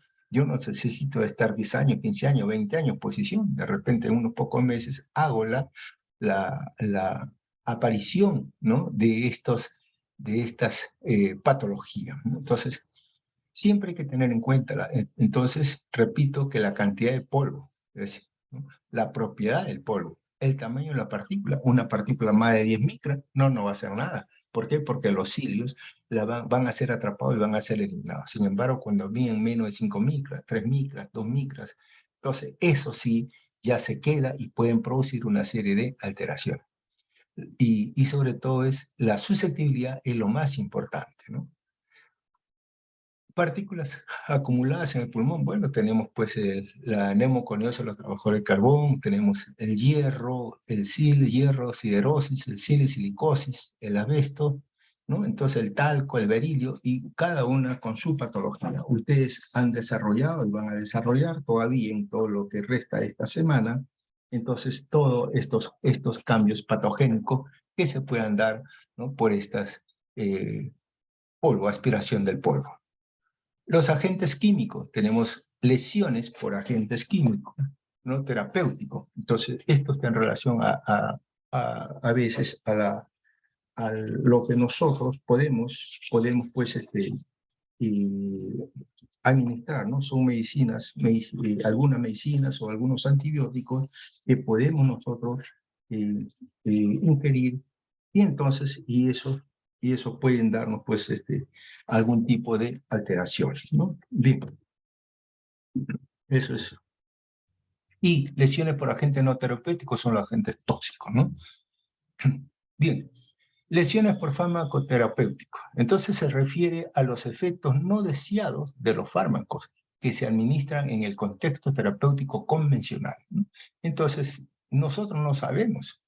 estar 10 años, 15 años, 20 años en posición. De repente en unos pocos meses hago la aparición, ¿no? de estas patologías, ¿no? Entonces, siempre hay que tener en cuenta, entonces, repito que la cantidad de polvo, es ¿no? La propiedad del polvo, el tamaño de la partícula. Una partícula más de 10 micras, no va a hacer nada. ¿Por qué? Porque los cilios van a ser atrapados y van a ser eliminados. Sin embargo, cuando miden menos de 5 micras, 3 micras, 2 micras, entonces eso sí ya se queda y pueden producir una serie de alteraciones. Y sobre todo la susceptibilidad es lo más importante, ¿no? Partículas acumuladas en el pulmón, bueno, tenemos pues la neumoconiosis, los trabajadores de carbón, tenemos el hierro, hierro, siderosis, el silicosis, el asbesto, ¿no? Entonces el talco, el berilio, y cada una con su patología. Ustedes han desarrollado y van a desarrollar todavía en todo lo que resta de esta semana, entonces todos estos cambios patogénicos que se puedan dar, ¿no? Por estas polvo, aspiración del polvo. Los agentes químicos, tenemos lesiones por agentes químicos, ¿no? Terapéuticos. Entonces, esto está en relación a veces a lo que nosotros podemos pues, administrar, ¿no? Son medicinas, algunas medicinas o algunos antibióticos que podemos nosotros ingerir, y entonces, y eso pueden darnos, pues, algún tipo de alteración, ¿no? Bien, eso es. Y lesiones por agentes no terapéuticos son los agentes tóxicos, ¿no? Bien, lesiones por fármaco terapéutico. Entonces se refiere a los efectos no deseados de los fármacos que se administran en el contexto terapéutico convencional, ¿no? Entonces, nosotros no sabemos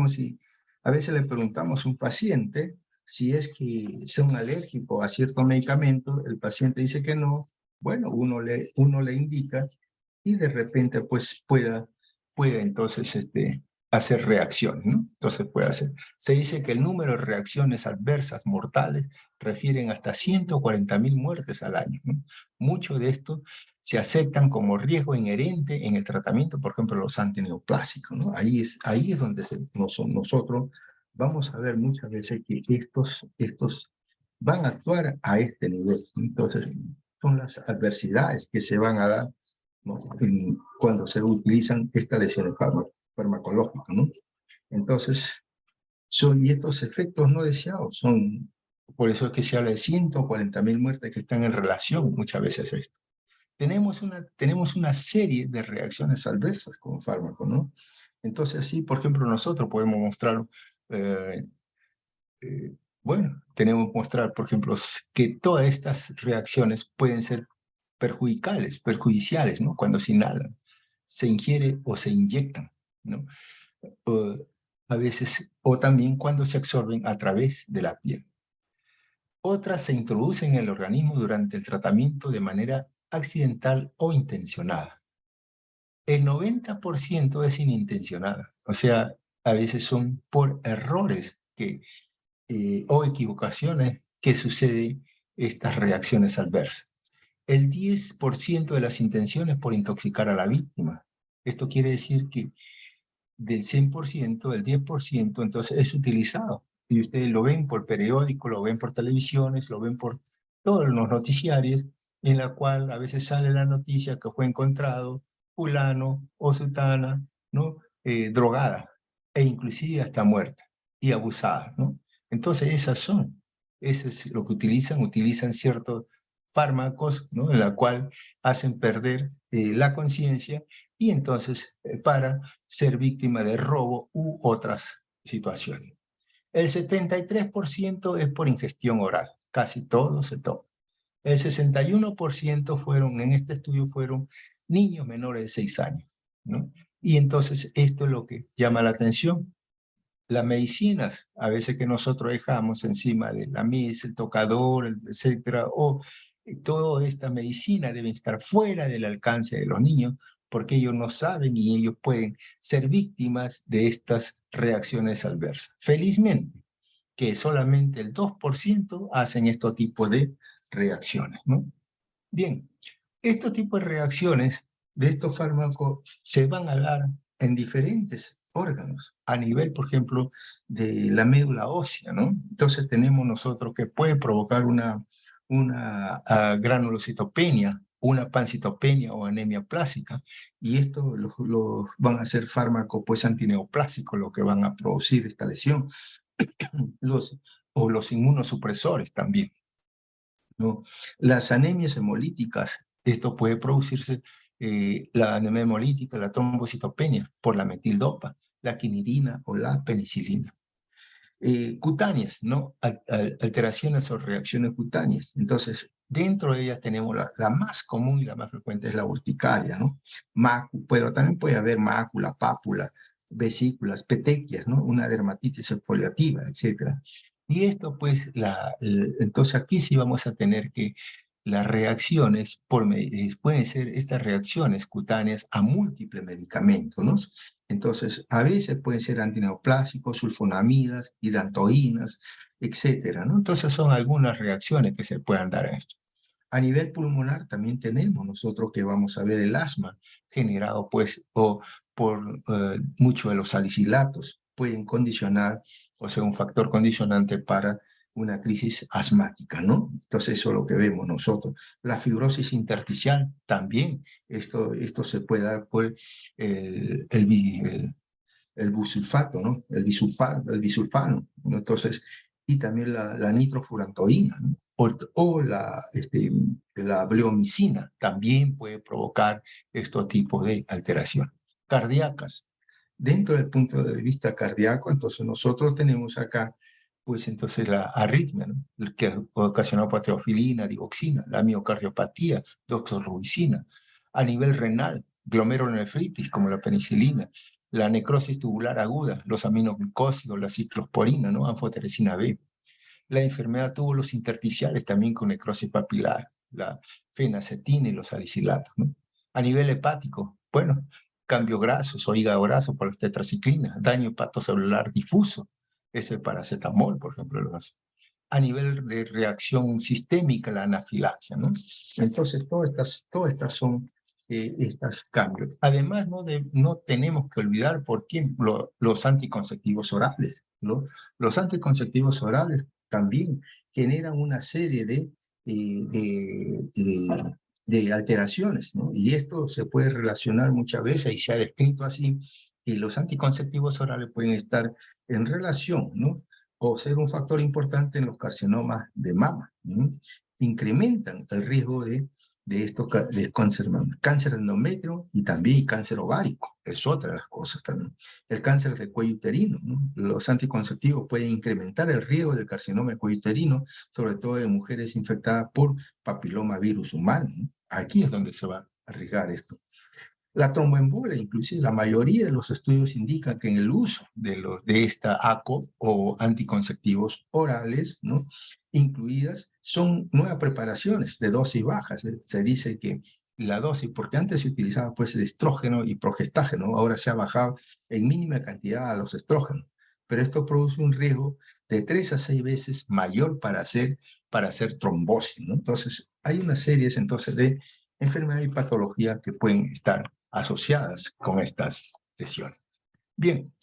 si a veces le preguntamos a un paciente si es que son alérgicos a cierto medicamento, el paciente dice que no, bueno, uno le indica y de repente pues pueda entonces hacer reacciones, ¿no? Entonces puede hacer. Se dice que el número de reacciones adversas mortales refieren hasta 140.000 muertes al año, ¿no? Mucho de esto se aceptan como riesgo inherente en el tratamiento, por ejemplo, los antineoplásicos, ¿no? Ahí es donde nosotros vamos a ver muchas veces que estos van a actuar a este nivel. Entonces, son las adversidades que se van a dar, ¿no? Cuando se utilizan estas lesiones farmacológicas, ¿no? Entonces, y estos efectos no deseados son, por eso es que se habla de 140.000 muertes que están en relación muchas veces a esto. Tenemos una serie de reacciones adversas con fármacos, ¿no? Entonces, sí, por ejemplo, nosotros podemos mostrar, bueno, tenemos que mostrar, por ejemplo, que todas estas reacciones pueden ser perjudiciales, ¿no? Cuando se inhalan, se ingiere o se inyectan, ¿no? A veces, o también cuando se absorben a través de la piel. Otras se introducen en el organismo durante el tratamiento de manera accidental o intencionada. El 90% es inintencionada, o sea, a veces son por errores o equivocaciones que suceden estas reacciones adversas. El 10% de las intenciones por intoxicar a la víctima. Esto quiere decir que del 100%, el 10%, entonces es utilizado. Y ustedes lo ven por periódico, lo ven por televisiones, lo ven por todos los noticiarios, en la cual a veces sale la noticia que fue encontrado fulano o sutana, ¿no? Drogada, e inclusive hasta muerta y abusada, ¿no? Entonces eso es lo que utilizan ciertos fármacos, ¿no? En la cual hacen perder la conciencia, y entonces para ser víctima de robo u otras situaciones. El 73% es por ingestión oral, casi todo se toma. El 61% en este estudio fueron niños menores de 6 años, ¿no? Y entonces esto es lo que llama la atención. Las medicinas, a veces que nosotros dejamos encima de la mesa, el tocador, etcétera, o toda esta medicina debe estar fuera del alcance de los niños, porque ellos no saben y ellos pueden ser víctimas de estas reacciones adversas. Felizmente, que solamente el 2% hacen este tipo de reacciones, ¿no? Bien, estos tipos de reacciones de estos fármacos se van a dar en diferentes órganos, a nivel, por ejemplo, de la médula ósea, ¿no? Entonces tenemos nosotros que puede provocar una granulocitopenia una pancitopenia o anemia plástica, y esto van a ser fármacos pues antineoplásicos lo que van a producir esta lesión, o los inmunosupresores también, ¿no? Las anemias hemolíticas, esto puede producirse, la anemia hemolítica, la trombocitopenia, por la metildopa, la quinidina o la penicilina. Cutáneas, ¿no? Alteraciones o reacciones cutáneas. Entonces, dentro de ellas tenemos la más común y la más frecuente es la urticaria, ¿no? Pero también puede haber mácula, pápula, vesículas, petequias, ¿no? Una dermatitis exfoliativa, etcétera. Y esto, pues, entonces aquí sí vamos a tener que las reacciones, pueden ser estas reacciones cutáneas a múltiples medicamentos, ¿no? Entonces, a veces pueden ser antineoplásicos, sulfonamidas, hidantoínas, etcétera, ¿no? Entonces, son algunas reacciones que se puedan dar a esto. A nivel pulmonar también tenemos nosotros que vamos a ver el asma generado, pues, por muchos de los salicilatos. Pueden condicionar, o sea, un factor condicionante para una crisis asmática, ¿no? Entonces, eso es lo que vemos nosotros. La fibrosis intersticial también, esto se puede dar por el bisulfato, ¿no? El bisulfano, ¿no? Entonces, y también la nitrofurantoína, ¿no? O la bleomicina también puede provocar este tipo de alteración. Cardíacas. Dentro del punto de vista cardíaco, entonces nosotros tenemos acá, pues entonces la arritmia, ¿no? Que ocasiona por teofilina, digoxina, la miocardiopatía, doxorubicina. A nivel renal, glomerulonefritis, como la penicilina, la necrosis tubular aguda, los aminoglucósidos, la ciclosporina, ¿no? Anfoteresina B. La enfermedad túbulos intersticiales también con necrosis papilar, la fenacetina y los salicilatos, ¿no? A nivel hepático, bueno, cambio grasos o hígado graso por las tetraciclinas, daño hepatocelular difuso, es el paracetamol, por ejemplo, lo hace. A nivel de reacción sistémica, la anafilaxia, ¿no? Entonces, todas estas son estos cambios. Además, no tenemos que olvidar, por ejemplo, los anticonceptivos orales, ¿no? Los anticonceptivos orales también generan una serie de alteraciones, ¿no? Y esto se puede relacionar muchas veces, y se ha descrito así, que los anticonceptivos orales pueden estar en relación, ¿no? O ser un factor importante en los carcinomas de mama, ¿no? Incrementan el riesgo de estos cáncer de endometrio y también cáncer ovárico, es otra de las cosas también. El cáncer de cuello uterino, ¿no? Los anticonceptivos pueden incrementar el riesgo del carcinoma de cuello uterino, sobre todo en mujeres infectadas por papilomavirus humano, ¿no? Aquí es donde se va a arriesgar esto. La tromboembolia, inclusive la mayoría de los estudios indican que en el uso de esta ACO o anticonceptivos orales, ¿no? Incluidas, son nuevas preparaciones de dosis bajas. Se dice que la dosis, porque antes se utilizaba pues el estrógeno y progestágeno, ahora se ha bajado en mínima cantidad a los estrógenos. Pero esto produce un riesgo de 3 a 6 veces mayor para hacer trombosis, ¿no? Entonces, hay una serie entonces de enfermedades y patologías que pueden estar asociadas con estas lesiones. Bien,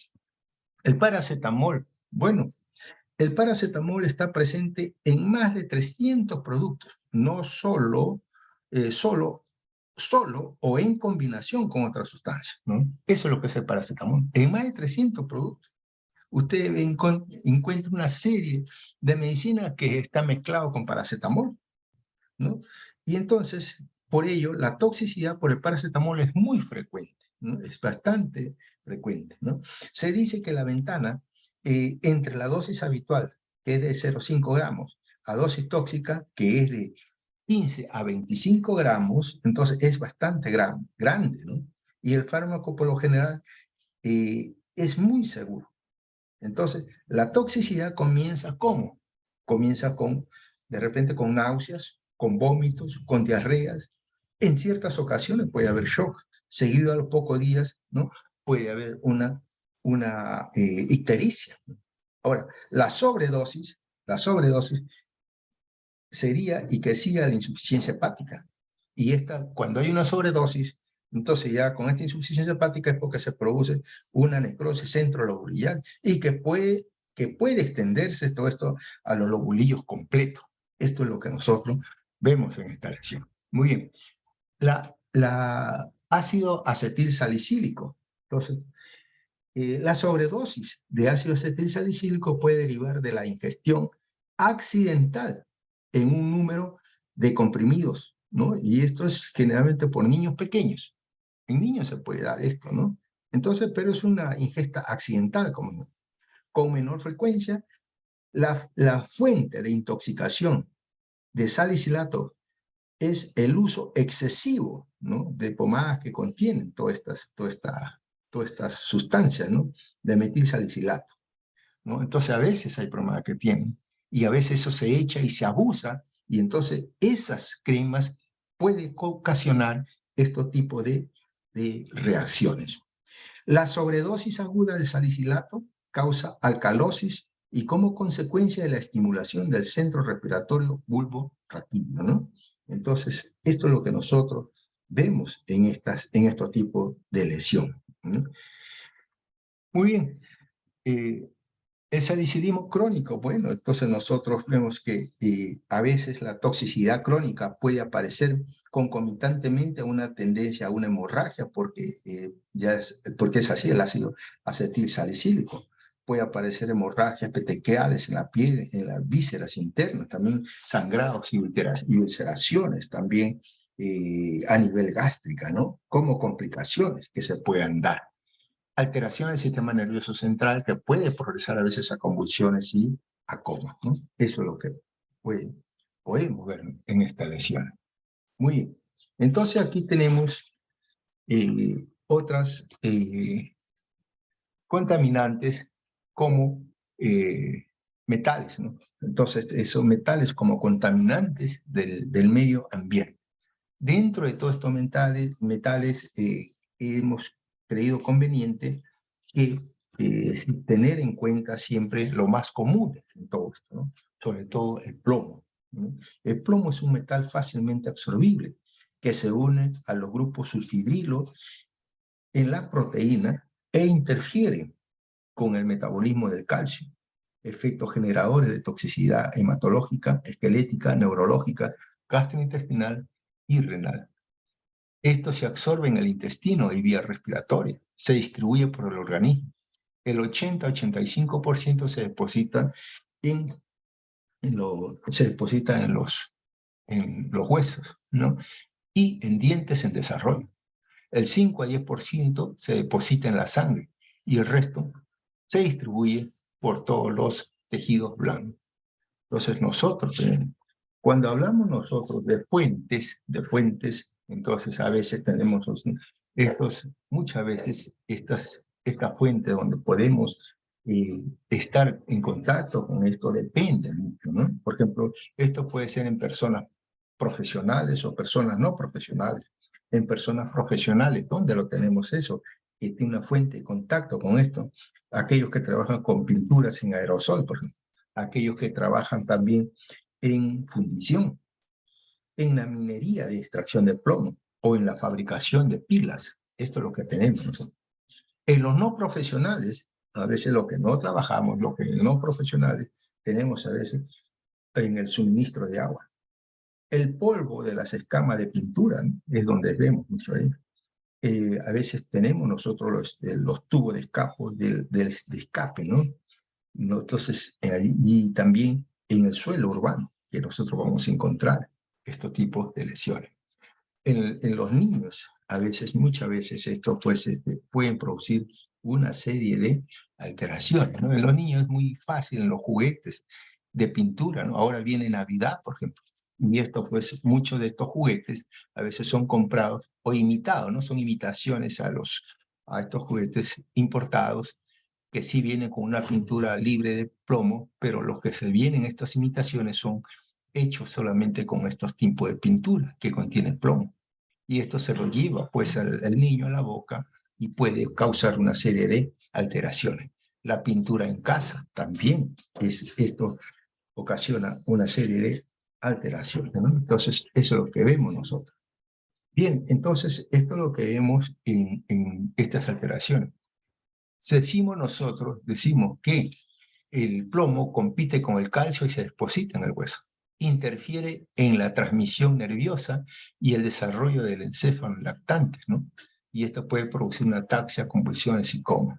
el paracetamol. Bueno, el paracetamol está presente en más de 300 productos, no solo o en combinación con otras sustancias, ¿no? Eso es lo que es el paracetamol. En más de 300 productos. Usted encuentra una serie de medicinas que está mezclado con paracetamol, ¿no? Y entonces, por ello, la toxicidad por el paracetamol es muy frecuente, ¿no? Es bastante frecuente, ¿no? Se dice que la ventana entre la dosis habitual, que es de 0,5 gramos, a dosis tóxica, que es de 15 a 25 gramos, entonces es bastante grande, ¿no? Y el fármaco, por lo general, es muy seguro. Entonces, la toxicidad comienza ¿cómo? Comienza de repente con náuseas, con vómitos, con diarreas. En ciertas ocasiones puede haber shock. Seguido a los pocos días, ¿no? Puede haber una ictericia. Ahora, la sobredosis sería y que siga la insuficiencia hepática. Y cuando hay una sobredosis, entonces ya con esta insuficiencia hepática es porque se produce una necrosis centrolobular y que puede extenderse todo esto a los lobulillos completos. Esto es lo que nosotros vemos en esta lesión. Muy bien. ácido acetil salicílico. Entonces, la sobredosis de ácido acetil salicílico puede derivar de la ingestión accidental en un número de comprimidos, ¿no? Y esto es generalmente por niños pequeños. En niños se puede dar esto, ¿no? Entonces, pero es una ingesta accidental con menor frecuencia. La fuente de intoxicación de salicilato es el uso excesivo, ¿no?, de pomadas que contienen todas estas sustancias, ¿no?, de metilsalicilato, ¿no? Entonces a veces hay pomadas que tienen, y a veces eso se echa y se abusa, y entonces esas cremas pueden ocasionar este tipo de reacciones. La sobredosis aguda del salicilato causa alcalosis y como consecuencia de la estimulación del centro respiratorio bulbo-raquídeo, ¿no? Entonces, esto es lo que nosotros vemos en estos tipos de lesión, ¿no? Muy bien. El salicilismo crónico, bueno, entonces nosotros vemos que a veces la toxicidad crónica puede aparecer concomitantemente a una tendencia a una hemorragia, porque porque es así el ácido acetil salicílico. Puede aparecer hemorragias petequiales en la piel, en las vísceras internas, también sangrados y ulceraciones también a nivel gástrica, ¿no? Como complicaciones que se puedan dar. Alteración del sistema nervioso central que puede progresar a veces a convulsiones y a coma, ¿no? Eso es lo que podemos ver en esta lesión. Muy bien. Entonces aquí tenemos otras contaminantes como metales, ¿no? Entonces esos metales como contaminantes del medio ambiente. Dentro de todos estos metales hemos creído conveniente que tener en cuenta siempre lo más común en todo esto, ¿no? Sobre todo el plomo, ¿no? El plomo es un metal fácilmente absorbible que se une a los grupos sulfidrilo en la proteína e interfiere con el metabolismo del calcio, efectos generadores de toxicidad hematológica, esquelética, neurológica, gastrointestinal y renal. Esto se absorbe en el intestino y vía respiratoria, se distribuye por el organismo. El 80-85% se deposita en los huesos, ¿no? Y en dientes en desarrollo. El 5-10% se deposita en la sangre y el resto se distribuye por todos los tejidos blandos. Entonces nosotros, cuando hablamos nosotros de fuentes, entonces a veces tenemos muchas veces esta fuente donde podemos estar en contacto con esto depende mucho, ¿no? Por ejemplo, esto puede ser en personas profesionales o personas no profesionales. En personas profesionales, ¿dónde lo tenemos eso? Que tiene una fuente de contacto con esto. Aquellos que trabajan con pinturas en aerosol, por ejemplo. Aquellos que trabajan también en fundición, en la minería de extracción de plomo o en la fabricación de pilas. Esto es lo que tenemos nosotros. En los no profesionales, a veces lo que no trabajamos, lo que no profesionales, tenemos a veces en el suministro de agua. El polvo de las escamas de pintura, ¿no?, es donde vemos mucho ahí. A veces tenemos nosotros los tubos de escape, ¿no? Entonces, y también en el suelo urbano, que nosotros vamos a encontrar estos tipos de lesiones. En los niños, muchas veces esto pues, pueden producir una serie de alteraciones, ¿no? En los niños es muy fácil, en los juguetes de pintura, ¿no? Ahora viene Navidad, por ejemplo, y esto pues, muchos de estos juguetes a veces son comprados o imitados, ¿no? Son imitaciones a estos juguetes importados que sí vienen con una pintura libre de plomo, pero los que se vienen estas imitaciones son hechos solamente con estos tipos de pintura que contienen plomo. Y esto se lo lleva pues al niño a la boca y puede causar una serie de alteraciones. La pintura en casa también, esto ocasiona una serie de alteraciones, ¿no? Entonces, eso es lo que vemos nosotros. Bien, entonces, esto es lo que vemos en estas alteraciones. Decimos que el plomo compite con el calcio y se deposita en el hueso. interfiere en la transmisión nerviosa y el desarrollo del encéfalo lactante, ¿no? Y esto puede producir una ataxia, convulsiones y coma.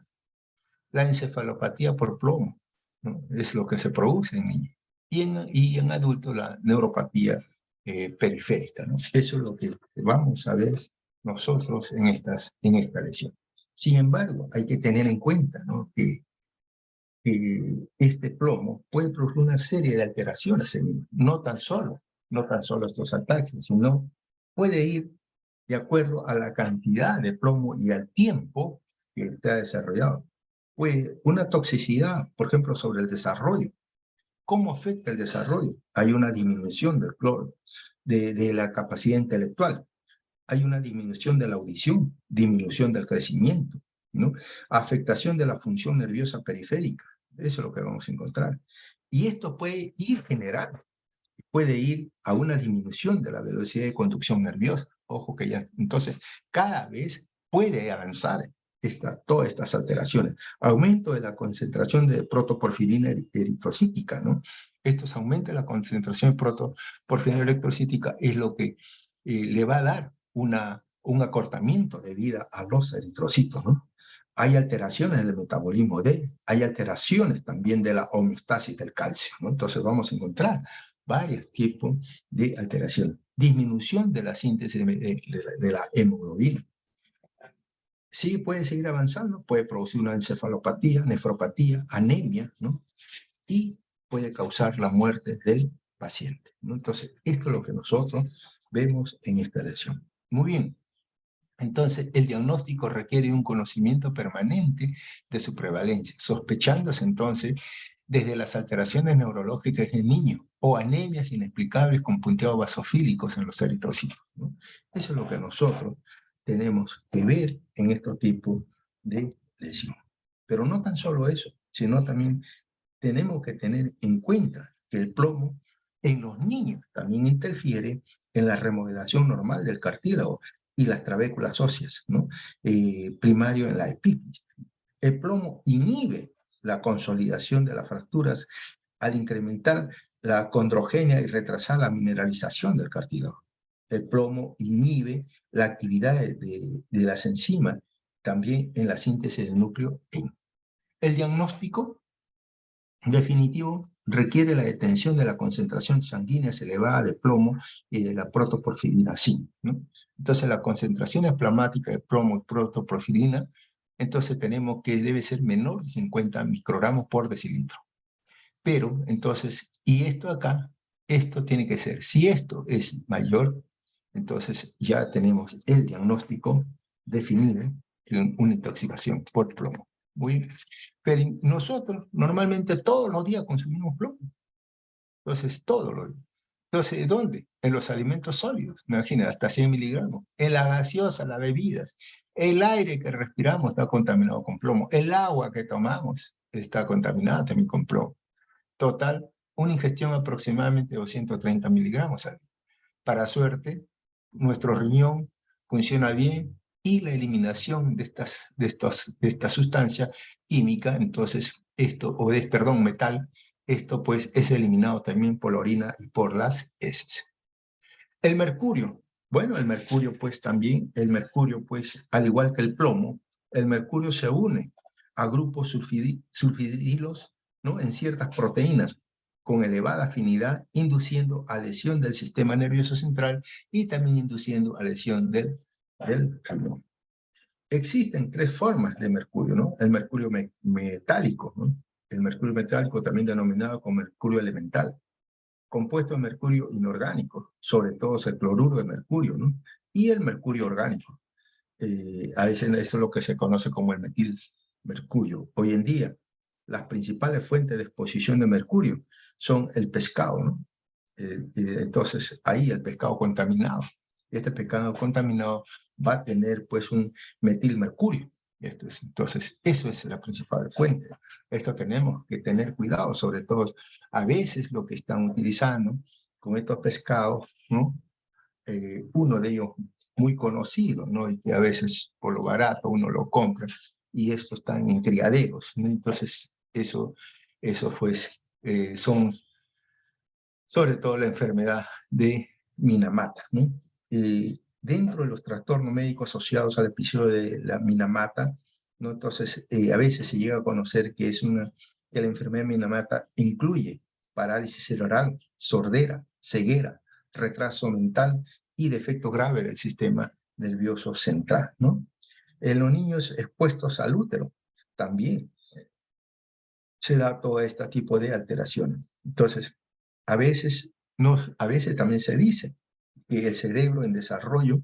La encefalopatía por plomo, ¿no? Es lo que se produce en niños. Y en adultos la neuropatía periférica, ¿no? Eso es lo que vamos a ver nosotros en esta lesión. Sin embargo, hay que tener en cuenta, ¿no?, que este plomo puede producir una serie de alteraciones en niños, no tan solo estos ataques, sino puede ir de acuerdo a la cantidad de plomo y al tiempo que está desarrollado. Pues una toxicidad, por ejemplo, sobre el desarrollo. ¿Cómo afecta el desarrollo? Hay una disminución del cloro, de la capacidad intelectual. Hay una disminución de la audición, disminución del crecimiento, ¿no? Afectación de la función nerviosa periférica. Eso es lo que vamos a encontrar. Y esto puede ir a una disminución de la velocidad de conducción nerviosa. Ojo que ya, entonces, cada vez puede avanzar todas estas alteraciones. Aumento de la concentración de protoporfirina eritrocítica, ¿no? Estos aumentos de la concentración de protoporfirina eritrocítica es lo que le va a dar un acortamiento de vida a los eritrocitos, ¿no? Hay alteraciones en el metabolismo hay alteraciones también de la homeostasis del calcio, ¿no? Entonces vamos a encontrar varios tipos de alteraciones. Disminución de la síntesis de la hemoglobina. Sí, puede seguir avanzando, puede producir una encefalopatía, nefropatía, anemia, ¿no? Y puede causar la muerte del paciente, ¿no? Entonces, esto es lo que nosotros vemos en esta lesión. Muy bien. Entonces, el diagnóstico requiere un conocimiento permanente de su prevalencia, sospechándose entonces desde las alteraciones neurológicas en niños o anemias inexplicables con punteados basofílicos en los eritrocitos, ¿no? Eso es lo que nosotros tenemos que ver en estos tipos de lesión. Pero no tan solo eso, sino también tenemos que tener en cuenta que el plomo en los niños también interfiere en la remodelación normal del cartílago y las trabéculas óseas, ¿no? Primario en la epífisis. El plomo inhibe la consolidación de las fracturas al incrementar la condrogenia y retrasar la mineralización del cartílago. El plomo inhibe la actividad de las enzimas también en la síntesis del núcleo hemo. El diagnóstico definitivo requiere la detención de la concentración sanguínea elevada de plomo y de la protoporfirina C, ¿no? Entonces, las concentraciones plasmáticas de plomo y protoporfirina, entonces tenemos que debe ser menor de 50 microgramos por decilitro. Pero, entonces, y esto acá, esto tiene que ser, si esto es mayor, entonces ya tenemos el diagnóstico definido en una intoxicación por plomo. Muy bien. Pero nosotros normalmente todos los días consumimos plomo. Entonces, todos los días. Entonces, ¿dónde? En los alimentos sólidos. Imagina, hasta 100 miligramos. En la gaseosa, las bebidas. El aire que respiramos está contaminado con plomo. El agua que tomamos está contaminada también con plomo. Total, una ingestión aproximadamente de 230 miligramos al día. Para suerte, nuestro riñón funciona bien y la eliminación de esta sustancia química, entonces esto, perdón, metal, esto pues es eliminado también por la orina y por las heces. El mercurio, bueno, el mercurio pues también, al igual que el plomo, el mercurio se une a grupos sulfidilos, ¿no?, en ciertas proteínas con elevada afinidad, induciendo a lesión del sistema nervioso central y también induciendo a lesión del riñón. Existen tres formas de mercurio, ¿no? El mercurio metálico, ¿no? El mercurio metálico, también denominado como mercurio elemental, compuesto de mercurio inorgánico, sobre todo el cloruro de mercurio, ¿no? Y el mercurio orgánico. A veces eso es lo que se conoce como el metilmercurio. Hoy en día, las principales fuentes de exposición de mercurio son el pescado, ¿no? Entonces, ahí el pescado contaminado. Este pescado contaminado va a tener pues un metilmercurio. Entonces, eso es la principal fuente. Esto tenemos que tener cuidado, sobre todo a veces lo que están utilizando con estos pescados, ¿no? Uno de ellos muy conocido, ¿no? Y que a veces por lo barato uno lo compra, y estos están en criaderos, ¿no? Entonces, eso pues son sobre todo la enfermedad de Minamata, ¿no? Dentro de los trastornos médicos asociados al episodio de la Minamata, ¿no? Entonces, a veces se llega a conocer que que la enfermedad de Minamata incluye parálisis cerebral, sordera, ceguera, retraso mental y defecto grave del sistema nervioso central, ¿no? En los niños expuestos al útero también se da todo este tipo de alteraciones. Entonces, a veces también se dice que el cerebro en desarrollo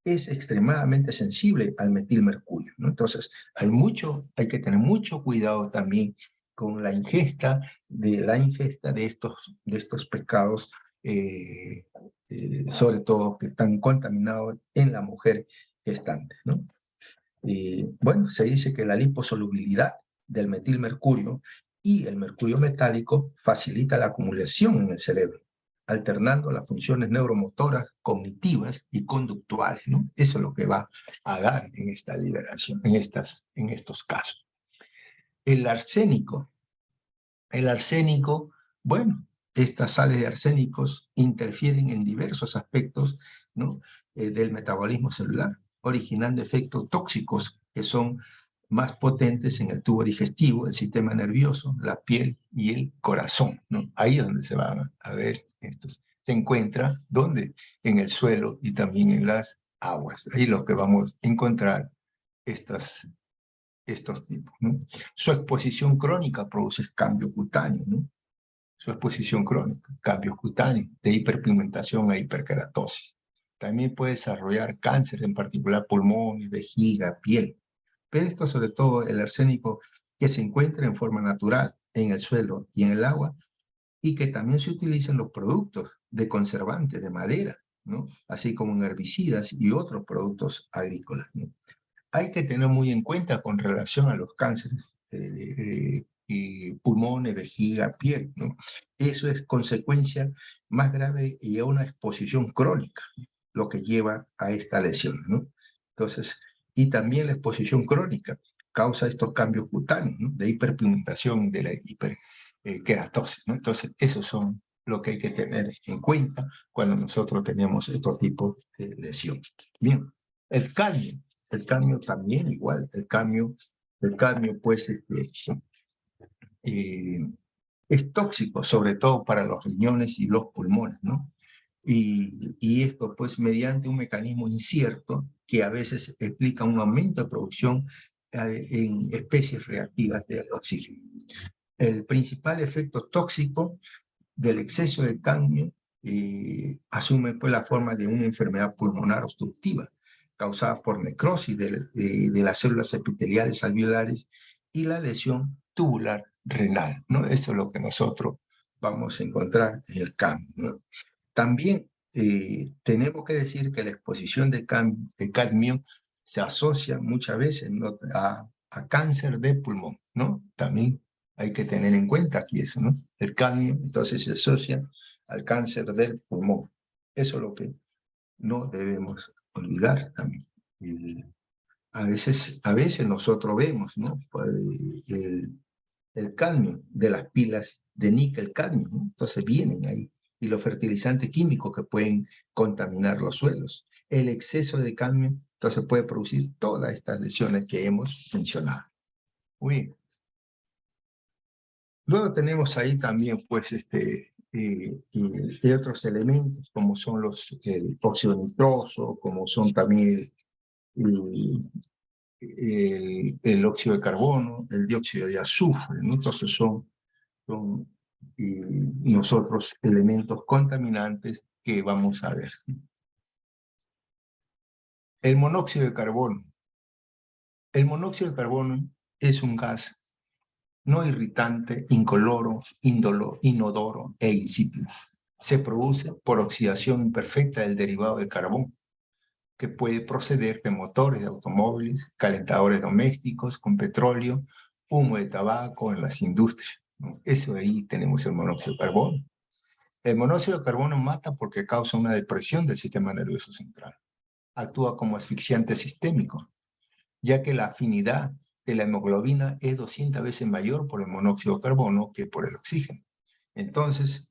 es extremadamente sensible al metilmercurio, ¿no? Entonces, hay que tener mucho cuidado también con la ingesta de estos pescados, sobre todo que están contaminados en la mujer gestante, ¿no? Bueno, se dice que la liposolubilidad del metilmercurio y el mercurio metálico facilita la acumulación en el cerebro, alternando las funciones neuromotoras, cognitivas y conductuales, ¿no? Eso es lo que va a dar en esta liberación, en estos casos. El arsénico, bueno, estas sales de arsénicos interfieren en diversos aspectos, ¿no? Del metabolismo celular, originando efectos tóxicos que son más potentes en el tubo digestivo, el sistema nervioso, la piel y el corazón, ¿no? Ahí es donde se van a ver estos. Se encuentra, ¿dónde? En el suelo y también en las aguas. Ahí es lo que vamos a encontrar estos tipos, ¿no? Su exposición crónica produce cambio cutáneo, ¿no? Su exposición crónica, cambios cutáneos, de hiperpigmentación a hiperkeratosis. También puede desarrollar cáncer, en particular pulmones, vejiga, piel. Pero esto sobre todo el arsénico que se encuentra en forma natural en el suelo y en el agua y que también se utiliza en los productos de conservantes de madera, ¿no? Así como en herbicidas y otros productos agrícolas, ¿no? Hay que tener muy en cuenta con relación a los cánceres pulmones, vejiga, piel, ¿no? Eso es consecuencia más grave y a una exposición crónica, lo que lleva a esta lesión, ¿no? Entonces, y también la exposición crónica causa estos cambios cutáneos, ¿no? De hiperpigmentación, de la hiperkeratosis, ¿no? Entonces, esos son lo que hay que tener en cuenta cuando nosotros tenemos estos tipos de lesión. Bien, el cadmio también igual, el cadmio pues es tóxico, sobre todo para los riñones y los pulmones, ¿no? Y esto pues mediante un mecanismo incierto que a veces explica un aumento de producción en especies reactivas del oxígeno. El principal efecto tóxico del exceso de cadmio asume pues la forma de una enfermedad pulmonar obstructiva causada por necrosis de las células epiteliales alveolares y la lesión tubular renal, ¿no? Eso es lo que nosotros vamos a encontrar en el cadmio, ¿no? También tenemos que decir que la exposición de cadmio se asocia muchas veces, ¿no? a cáncer de pulmón, ¿no? También hay que tener en cuenta aquí eso, ¿no? El cadmio, entonces, se asocia al cáncer del pulmón. Eso es lo que no debemos olvidar también. A veces nosotros vemos, ¿no? El cadmio de las pilas de níquel cadmio, ¿no? Entonces vienen ahí. Y los fertilizantes químicos que pueden contaminar los suelos. El exceso de cadmio, entonces puede producir todas estas lesiones que hemos mencionado. Muy bien. Luego tenemos ahí también, pues, y otros elementos, como son el óxido nitroso, como son también el óxido de carbono, el dióxido de azufre, ¿no? Entonces son nosotros elementos contaminantes que vamos a ver. El monóxido de carbono. El monóxido de carbono es un gas no irritante, incoloro, inodoro e insípido. Se produce por oxidación imperfecta del derivado del carbón, que puede proceder de motores de automóviles, calentadores domésticos con petróleo, humo de tabaco en las industrias, ¿no? Eso ahí tenemos el monóxido de carbono. El monóxido de carbono mata porque causa una depresión del sistema nervioso central. Actúa como asfixiante sistémico, ya que la afinidad de la hemoglobina es 200 veces mayor por el monóxido de carbono que por el oxígeno. Entonces,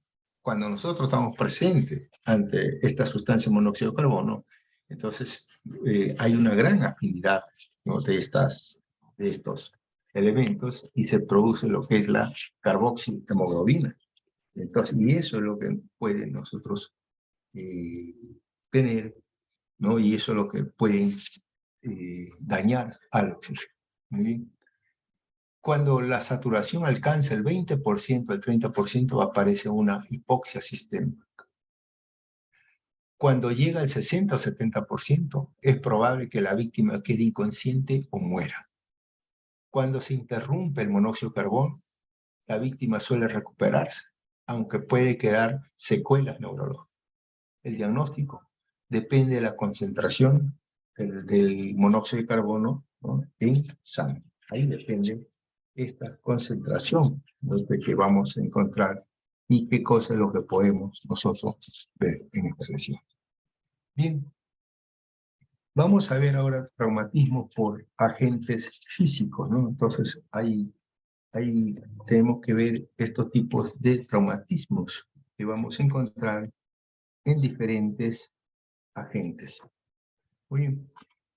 cuando nosotros estamos presentes ante esta sustancia monóxido de carbono, entonces hay una gran afinidad, ¿no?, de estos elementos y se produce lo que es la carboxihemoglobina. Entonces, y eso es lo que puede nosotros tener, ¿no? Y eso es lo que puede dañar al oxígeno. Muy bien. Cuando la saturación alcanza el 20%, el 30%, aparece una hipoxia sistémica. Cuando llega al 60 o 70%, es probable que la víctima quede inconsciente o muera. Cuando se interrumpe el monóxido de carbono, la víctima suele recuperarse, aunque puede quedar secuelas neurológicas. El diagnóstico depende de la concentración del monóxido de carbono, ¿no?, en sangre. Ahí depende esta concentración, ¿no?, de que vamos a encontrar y qué cosa es lo que podemos nosotros ver en esta lesión. Bien, vamos a ver ahora traumatismo por agentes físicos, ¿no? Entonces, ahí tenemos que ver estos tipos de traumatismos que vamos a encontrar en diferentes agentes. Muy bien.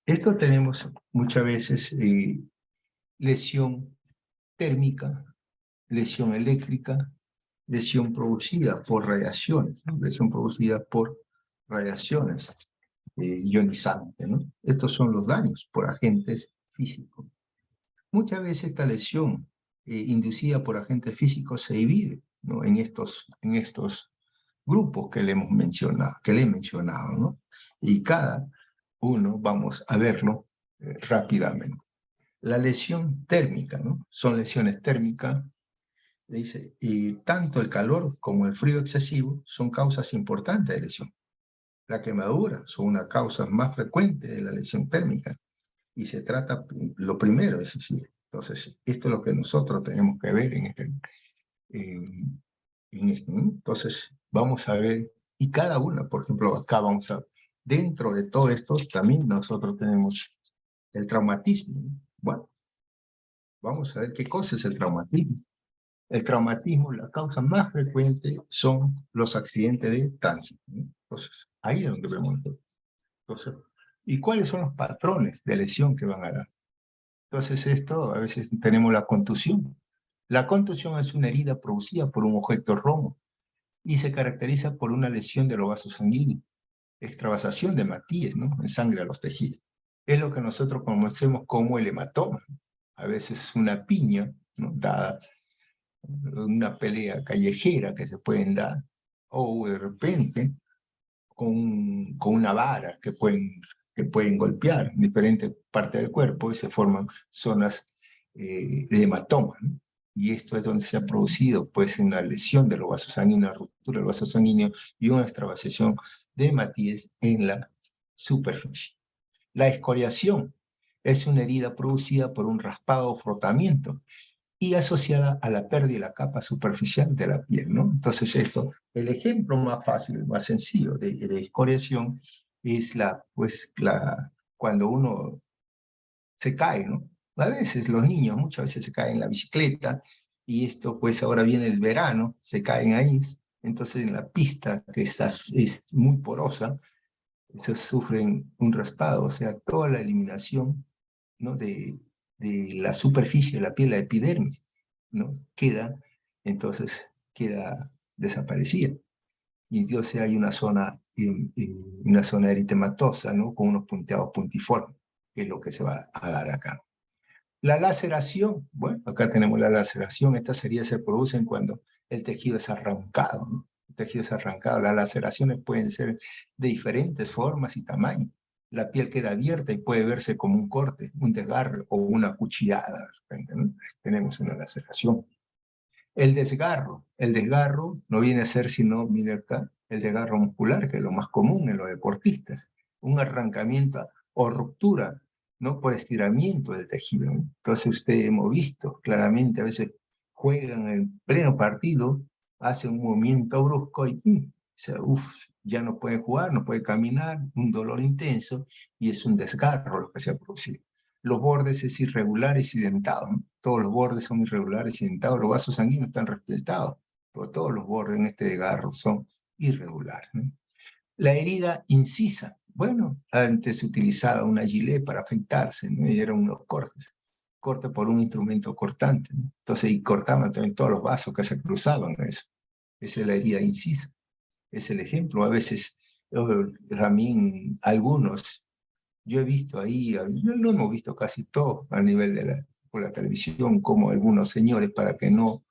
Esto tenemos muchas veces lesión térmica, lesión eléctrica, lesión producida por radiaciones, ¿no? Lesión producida por radiaciones ionizantes, ¿no? Estos son los daños por agentes físicos. Muchas veces esta lesión inducida por agentes físicos se divide, ¿no?, en estos grupos que le he mencionado, ¿no? Y cada uno vamos a verlo rápidamente. La lesión térmica, ¿no? Son lesiones térmicas. Dice, y tanto el calor como el frío excesivo son causas importantes de lesión. La quemadura son una causa más frecuente de la lesión térmica y se trata lo primero, es decir. Entonces, esto es lo que nosotros tenemos que ver en esto, ¿no? Entonces, vamos a ver, y cada una, por ejemplo, acá vamos a, dentro de todo esto, también nosotros tenemos el traumatismo, ¿no? Bueno, vamos a ver qué cosa es el traumatismo. El traumatismo, la causa más frecuente son los accidentes de tránsito, ¿no? Entonces, ahí es donde vemos. Entonces, ¿y cuáles son los patrones de lesión que van a dar? Entonces, esto, a veces tenemos la contusión. La contusión es una herida producida por un objeto romo y se caracteriza por una lesión de los vasos sanguíneos, extravasación de hemátides, ¿no?, en sangre a los tejidos. Es lo que nosotros conocemos como el hematoma. A veces una piña, ¿no?, dada una pelea callejera que se pueden dar, o de repente con una vara que pueden golpear diferentes partes del cuerpo y se forman zonas de hematoma, ¿no? Y esto es donde se ha producido pues una lesión de los vasos sanguíneos, una ruptura del vaso sanguíneo y una extravasación de hematíes en la superficie. La escoriación es una herida producida por un raspado o frotamiento y asociada a la pérdida de la capa superficial de la piel, ¿no? Entonces esto, el ejemplo más fácil, más sencillo de escoriación es cuando uno se cae, ¿no? A veces los niños muchas veces se caen en la bicicleta y esto pues ahora viene el verano, se caen ahí, entonces en la pista que es muy porosa, ellos sufren un raspado, o sea, toda la eliminación, ¿no?, de la superficie de la piel, la epidermis, ¿no?, entonces queda desaparecida. Y entonces hay una zona eritematosa, ¿no?, con unos punteados puntiformes, que es lo que se va a dar acá. La laceración, bueno, acá tenemos la laceración, estas heridas se producen cuando el tejido es arrancado, ¿no? El tejido es arrancado, las laceraciones pueden ser de diferentes formas y tamaños. La piel queda abierta y puede verse como un corte, un desgarre o una cuchillada, de repente, ¿no? Tenemos una laceración. El desgarro no viene a ser sino, mira acá, el desgarro muscular, que es lo más común en los deportistas, un arrancamiento o ruptura, ¿no?, por estiramiento del tejido, ¿no? Entonces ustedes hemos visto claramente, a veces juegan en pleno partido, hacen un movimiento brusco y ya no puede jugar, no puede caminar, un dolor intenso y es un desgarro lo que se ha producido. Los bordes es irregulares y dentados, ¿no? Todos los bordes son irregulares y dentados, los vasos sanguíneos están respetados. pero todos los bordes en este desgarro son irregulares, ¿no? La herida incisa, bueno, antes se utilizaba una gilet para afeitarse, ¿no? Y eran unos cortes, corte por un instrumento cortante, ¿no? Entonces, y cortaban también todos los vasos que se cruzaban, eso. Esa es la herida incisa, es el ejemplo. A veces, también algunos, yo he visto ahí, yo lo hemos visto casi todo a nivel por la televisión, como algunos señores, para que no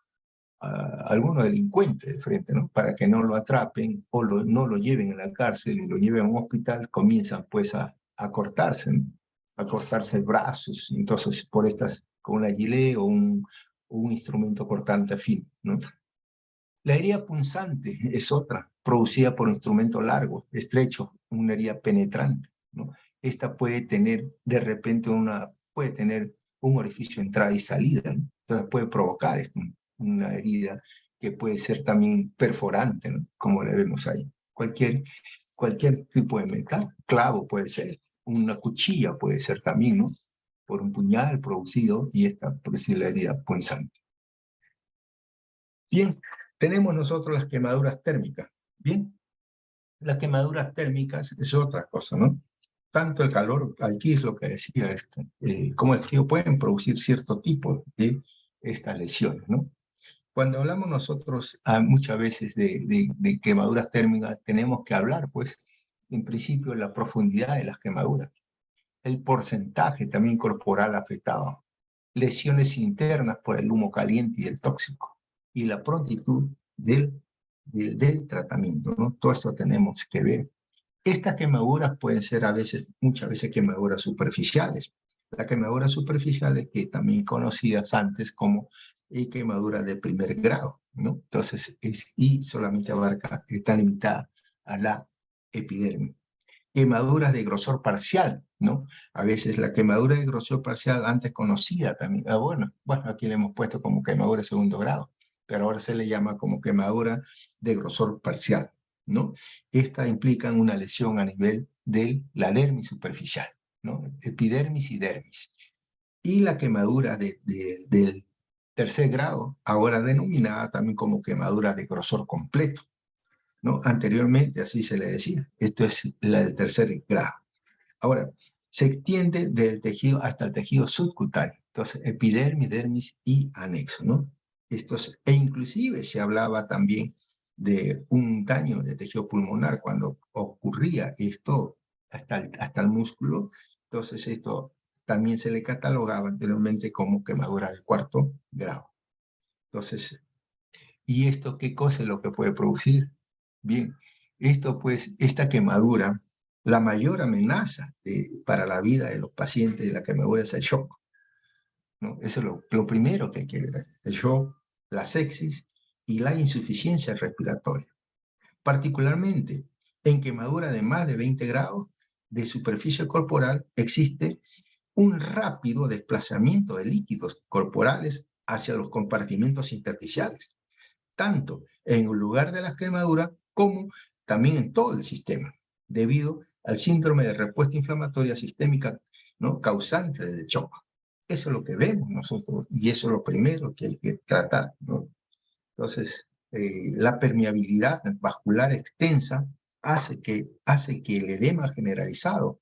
a algunos delincuentes de frente, ¿no? Para que no lo atrapen o no lo lleven a la cárcel y lo lleven a un hospital, comienzan pues a cortarse, ¿no? A cortarse brazos, entonces por estas, con una gilet o un instrumento cortante fino, ¿no? La herida punzante es otra, producida por un instrumento largo, estrecho, una herida penetrante, ¿no? Esta puede tener de repente puede tener un orificio de entrada y salida, ¿no? Entonces puede provocar esto, una herida que puede ser también perforante, ¿no? Como le vemos ahí. Cualquier tipo de metal, clavo puede ser, una cuchilla puede ser también, ¿no? Por un puñal producido y esta puede ser la herida punzante. Bien, tenemos nosotros las quemaduras térmicas. Bien, las quemaduras térmicas es otra cosa, ¿no? Tanto el calor, aquí es lo que decía esto, como el frío pueden producir cierto tipo de estas lesiones, ¿no? Cuando hablamos nosotros muchas veces de quemaduras térmicas, tenemos que hablar, pues, en principio, de la profundidad de las quemaduras, el porcentaje también corporal afectado, lesiones internas por el humo caliente y el tóxico, y la prontitud del tratamiento, ¿no? Todo esto tenemos que ver. Estas quemaduras pueden ser muchas veces quemaduras superficiales. Las quemaduras superficiales que también conocidas antes como quemaduras de primer grado, ¿no? Entonces, y solamente está limitada a la epidermis. Quemaduras de grosor parcial, ¿no? A veces la quemadura de grosor parcial, antes conocida también, bueno, aquí le hemos puesto como quemadura de segundo grado, pero ahora se le llama como quemadura de grosor parcial, ¿no? Esta implica una lesión a nivel de la dermis superficial, ¿no? Epidermis y dermis. Y la quemadura del tercer grado, ahora denominada también como quemadura de grosor completo, ¿no? Anteriormente así se le decía. Esto es la del tercer grado. Ahora, se extiende del tejido hasta el tejido subcutáneo. Entonces, epidermis, dermis y anexo, ¿no? E inclusive se hablaba también de un daño de tejido pulmonar cuando ocurría esto hasta el músculo. Entonces, esto también se le catalogaba anteriormente como quemadura de cuarto grado. Entonces, ¿y esto qué cosa es lo que puede producir? Bien, esta quemadura, la mayor amenaza para la vida de los pacientes de la quemadura es el shock, ¿no? Eso es lo primero que hay que ver, el shock, la sepsis y la insuficiencia respiratoria. Particularmente en quemadura de más de 20 grados de superficie corporal existe un rápido desplazamiento de líquidos corporales hacia los compartimentos intersticiales, tanto en el lugar de la quemadura como también en todo el sistema, debido al síndrome de respuesta inflamatoria sistémica, ¿no? Causante del shock. Eso es lo que vemos nosotros y eso es lo primero que hay que tratar, ¿no? Entonces, la permeabilidad vascular extensa hace que el edema generalizado,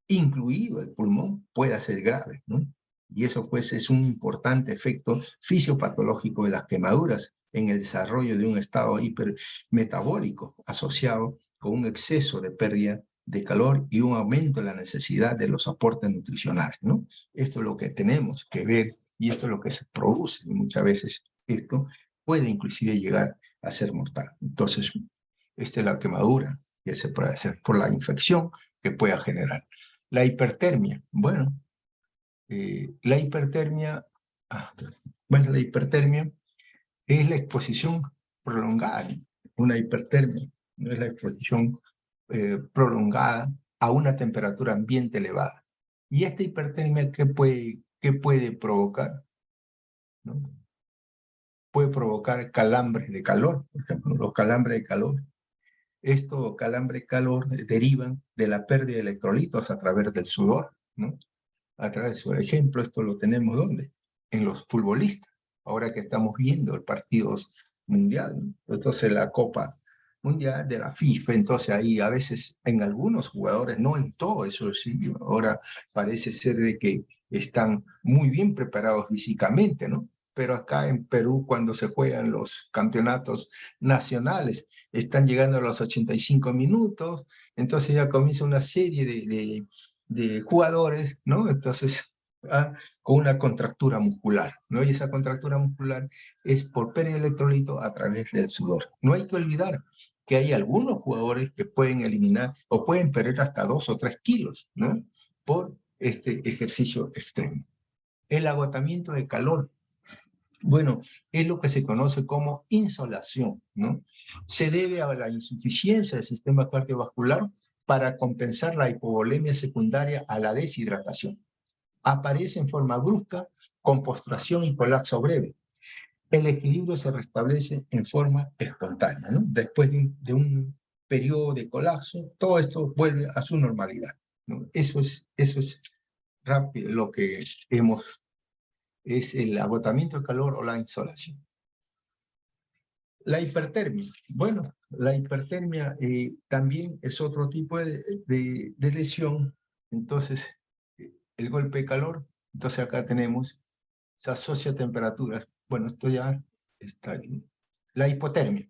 incluido el pulmón, pueda ser grave, ¿no? Y eso pues es un importante efecto fisiopatológico de las quemaduras en el desarrollo de un estado hipermetabólico asociado con un exceso de pérdida de calor y un aumento en la necesidad de los aportes nutricionales, ¿no? Esto es lo que tenemos que ver y esto es lo que se produce y muchas veces esto puede inclusive llegar a ser mortal. Entonces, esta es la quemadura que se puede hacer por la infección que pueda generar. La hipertermia, bueno, la hipertermia es la exposición prolongada, una hipertermia, no es la exposición prolongada a una temperatura ambiente elevada. ¿Y esta hipertermia qué puede provocar? ¿No? Puede provocar calambres de calor, por ejemplo, los calambres de calor. Estos calambres de calor derivan de la pérdida de electrolitos a través del sudor, ¿no? A través de su ejemplo, esto lo tenemos ¿dónde? En los futbolistas. Ahora que estamos viendo partidos mundial, ¿no? Entonces la Copa Mundial de la FIFA, entonces ahí a veces en algunos jugadores, no en todo eso sí, ahora parece ser de que están muy bien preparados físicamente, ¿no? Pero acá en Perú, cuando se juegan los campeonatos nacionales, están llegando a los 85 minutos, entonces ya comienza una serie de jugadores, ¿no? Entonces, ah, con una contractura muscular, ¿no? Y esa contractura muscular es por pérdida de electrolito a través del sudor. No hay que olvidar que hay algunos jugadores que pueden eliminar o pueden perder hasta 2 o 3 kilos, ¿no? Por este ejercicio extremo. El agotamiento de calor, bueno, es lo que se conoce como insolación, ¿no? Se debe a la insuficiencia del sistema cardiovascular para compensar la hipovolemia secundaria a la deshidratación. Aparece en forma brusca, con postración y colapso breve. El equilibrio se restablece en forma espontánea, ¿no? Después de un periodo de colapso, todo esto vuelve a su normalidad, ¿no? Eso es rápido lo que es el agotamiento de calor o la insolación. La hipertermia. Bueno, la hipertermia también es otro tipo de lesión. Entonces, el golpe de calor, entonces acá tenemos, se asocia a temperaturas. Bueno, esto ya está bien. La hipotermia.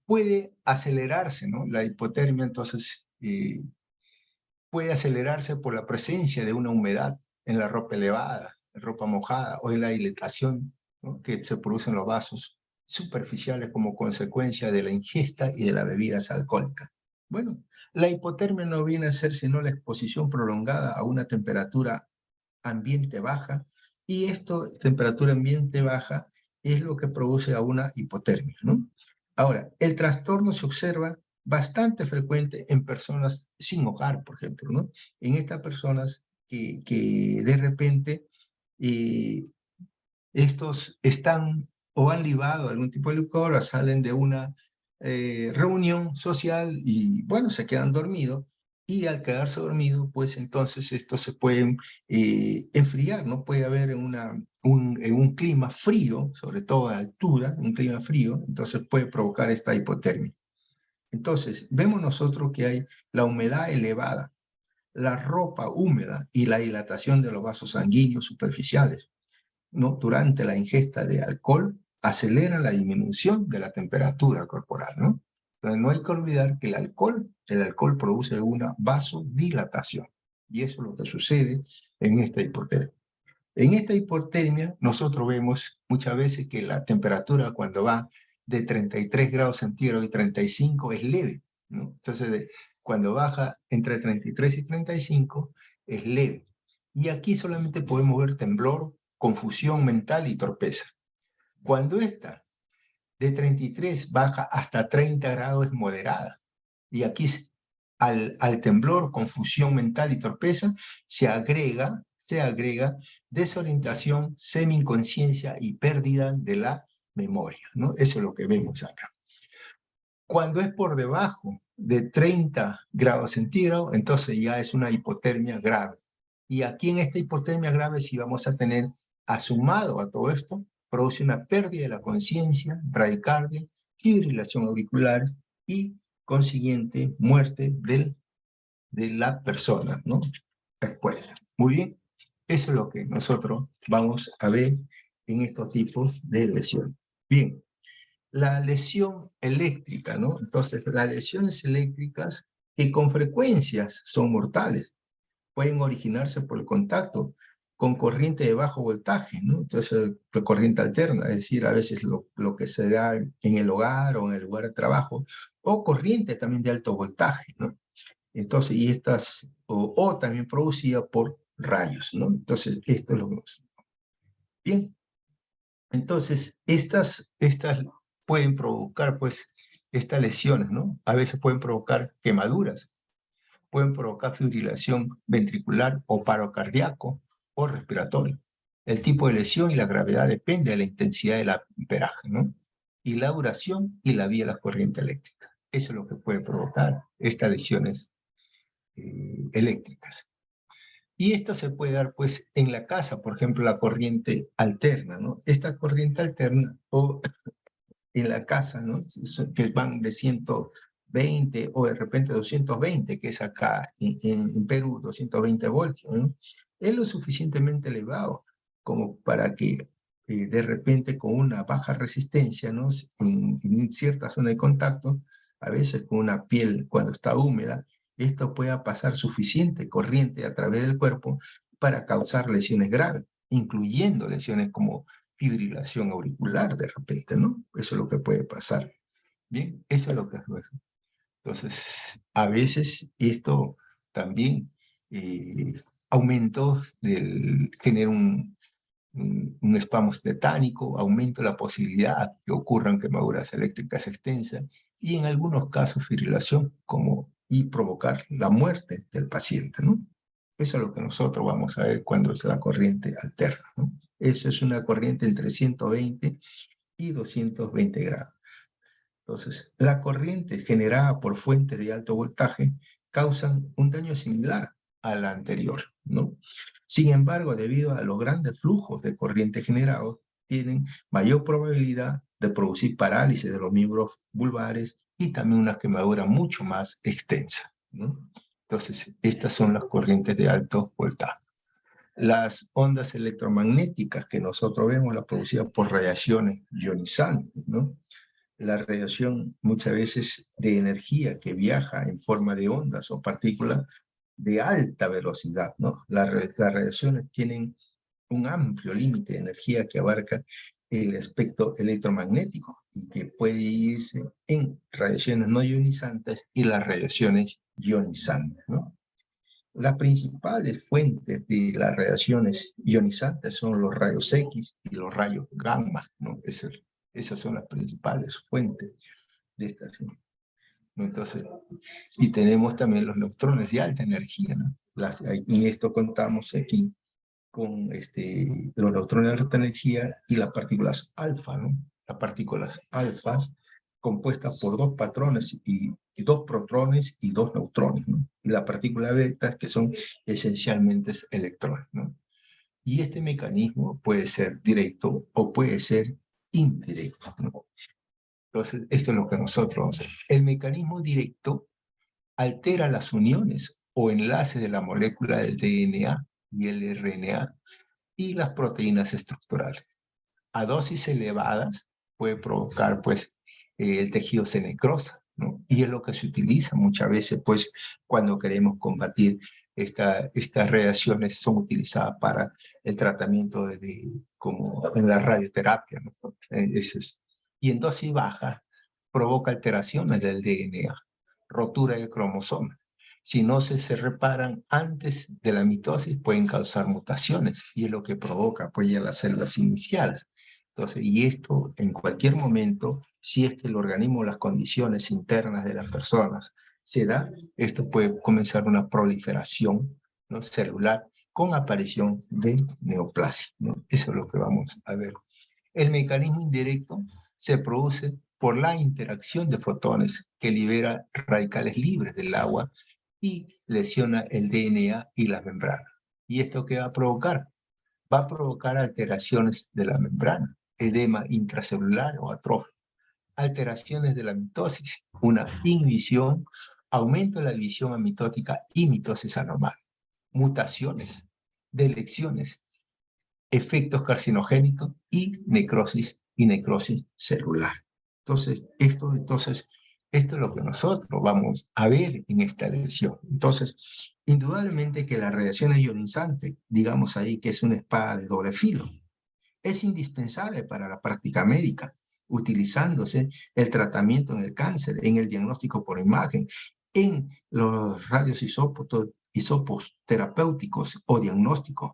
Puede acelerarse, ¿no? La hipotermia, entonces, puede acelerarse por la presencia de una humedad en la ropa elevada, en ropa mojada o en la dilatación, ¿no? Que se producen los vasos superficiales como consecuencia de la ingesta y de las bebidas alcohólicas. Bueno, la hipotermia no viene a ser sino la exposición prolongada a una temperatura ambiente baja, y esto, temperatura ambiente baja, es lo que produce a una hipotermia, ¿no? Ahora, el trastorno se observa bastante frecuente en personas sin hogar, por ejemplo, ¿no? En estas personas que de repente estos están o han libado algún tipo de licor o salen de una reunión social y, bueno, se quedan dormidos, y al quedarse dormido, pues entonces estos se pueden enfriar, ¿no? Puede haber en un clima frío, sobre todo a altura, un clima frío, entonces puede provocar esta hipotermia. Entonces, vemos nosotros que hay la humedad elevada, la ropa húmeda y la dilatación de los vasos sanguíneos superficiales, ¿no? Durante la ingesta de alcohol, acelera la disminución de la temperatura corporal, ¿no? Entonces, no hay que olvidar que el alcohol produce una vasodilatación, y eso es lo que sucede en esta hipotermia. En esta hipotermia, nosotros vemos muchas veces que la temperatura cuando va de 33 grados centígrados y 35 es leve, ¿no? Entonces, cuando baja entre 33 y 35 es leve. Y aquí solamente podemos ver temblor, confusión mental y torpeza. Cuando esta de 33 baja hasta 30 grados es moderada. Y aquí al temblor, confusión mental y torpeza se agrega desorientación, semi-inconsciencia y pérdida de la memoria, ¿no? Eso es lo que vemos acá. Cuando es por debajo de 30 grados centígrados, entonces ya es una hipotermia grave. Y aquí en esta hipotermia grave, si vamos a tener asumado a todo esto, produce una pérdida de la conciencia, bradicardia, fibrilación auricular y consiguiente muerte de la persona, ¿no? Expuesta. Muy bien, eso es lo que nosotros vamos a ver en estos tipos de lesiones. Bien, la lesión eléctrica, ¿no? Entonces, las lesiones eléctricas que con frecuencias son mortales, pueden originarse por el contacto con corriente de bajo voltaje, ¿no? Entonces, la corriente alterna, es decir, a veces lo que se da en el hogar o en el lugar de trabajo, o corriente también de alto voltaje, ¿no? Entonces, y estas, o también producida por rayos, ¿no? Entonces, esto es lo que vemos. Bien, entonces, estas pueden provocar, pues, estas lesiones, ¿no? A veces pueden provocar quemaduras, pueden provocar fibrilación ventricular o paro cardíaco o respiratorio. El tipo de lesión y la gravedad depende de la intensidad del amperaje, ¿no? Y la duración y la vía de la corriente eléctrica. Eso es lo que puede provocar estas lesiones eléctricas. Y esto se puede dar, pues, en la casa, por ejemplo, la corriente alterna, ¿no? Esta corriente alterna en la casa, ¿no? Que van de 120 o de repente 220, que es acá en Perú, 220 voltios, ¿no? Es lo suficientemente elevado como para que de repente con una baja resistencia, ¿no? En cierta zona de contacto, a veces con una piel cuando está húmeda, esto pueda pasar suficiente corriente a través del cuerpo para causar lesiones graves, incluyendo lesiones como fibrilación auricular de repente, ¿no? Eso es lo que puede pasar. Bien, eso es lo que es eso. Entonces, a veces esto también aumentos genera un espasmo tetánico, aumenta la posibilidad que ocurran quemaduras eléctricas extensas y en algunos casos fibrilación y provocar la muerte del paciente, ¿no? Eso es lo que nosotros vamos a ver cuando es la corriente alterna, ¿no? Eso es una corriente entre 120 y 220 grados. Entonces, la corriente generada por fuentes de alto voltaje causan un daño similar a la anterior, ¿no? Sin embargo, debido a los grandes flujos de corriente generados, tienen mayor probabilidad de producir parálisis de los miembros vulvares y también una quemadura mucho más extensa, ¿no? Entonces, estas son las corrientes de alto voltaje. Las ondas electromagnéticas que nosotros vemos, las producidas por radiaciones ionizantes, ¿no? La radiación muchas veces de energía que viaja en forma de ondas o partículas de alta velocidad, ¿no? Las radiaciones tienen un amplio límite de energía que abarca el espectro electromagnético y que puede dividirse en radiaciones no ionizantes y las radiaciones ionizantes, ¿no? Las principales fuentes de las radiaciones ionizantes son los rayos X y los rayos gamma, ¿no? Esas son las principales fuentes de estas, ¿no? Entonces, y tenemos también los neutrones de alta energía, ¿no? En esto contamos aquí con los neutrones de alta energía y las partículas alfa, ¿no? Las partículas alfas compuestas por dos patrones y dos protones y dos neutrones, ¿no? Y la partícula beta, que son esencialmente electrones, ¿no? Y este mecanismo puede ser directo o puede ser indirecto, ¿no? Entonces, esto es lo que nosotros vamos a hacer. El mecanismo directo altera las uniones o enlaces de la molécula del DNA y el RNA y las proteínas estructurales. A dosis elevadas puede provocar, pues, el tejido se necrosa, ¿no? Y es lo que se utiliza muchas veces, pues, cuando queremos combatir estas reacciones, son utilizadas para el tratamiento como en la radioterapia, ¿no? Y en dosis baja provoca alteraciones del DNA, rotura de cromosomas. Si no se reparan antes de la mitosis, pueden causar mutaciones y es lo que provoca, pues, ya las células iniciales. Entonces, y esto en cualquier momento, si es que el organismo, las condiciones internas de las personas se da, esto puede comenzar una proliferación, ¿no?, celular con aparición de neoplasia, ¿no? Eso es lo que vamos a ver. El mecanismo indirecto se produce por la interacción de fotones que libera radicales libres del agua y lesiona el DNA y la membrana. ¿Y esto qué va a provocar? Va a provocar alteraciones de la membrana, edema intracelular o atrofia, alteraciones de la mitosis, una inhibición, aumento de la división amitótica y mitosis anormal, mutaciones, delecciones, efectos carcinogénicos y necrosis celular. Entonces, esto es lo que nosotros vamos a ver en esta lección. Entonces, indudablemente que la radiación ionizante, digamos ahí que es una espada de doble filo, es indispensable para la práctica médica, utilizándose el tratamiento en el cáncer, en el diagnóstico por imagen, en los isopos terapéuticos o diagnósticos,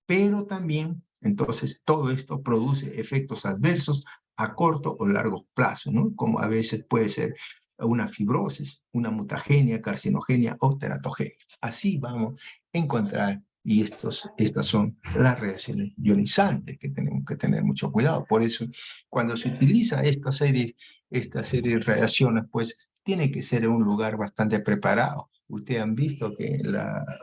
pero también, entonces, todo esto produce efectos adversos a corto o largo plazo, ¿no? Como a veces puede ser una fibrosis, una mutagenia, carcinogenia o teratogenia. Así vamos a encontrar, y estas son las reacciones ionizantes que tenemos que tener mucho cuidado. Por eso, cuando se utiliza esta serie de radiaciones, pues tiene que ser en un lugar bastante preparado. Ustedes han visto que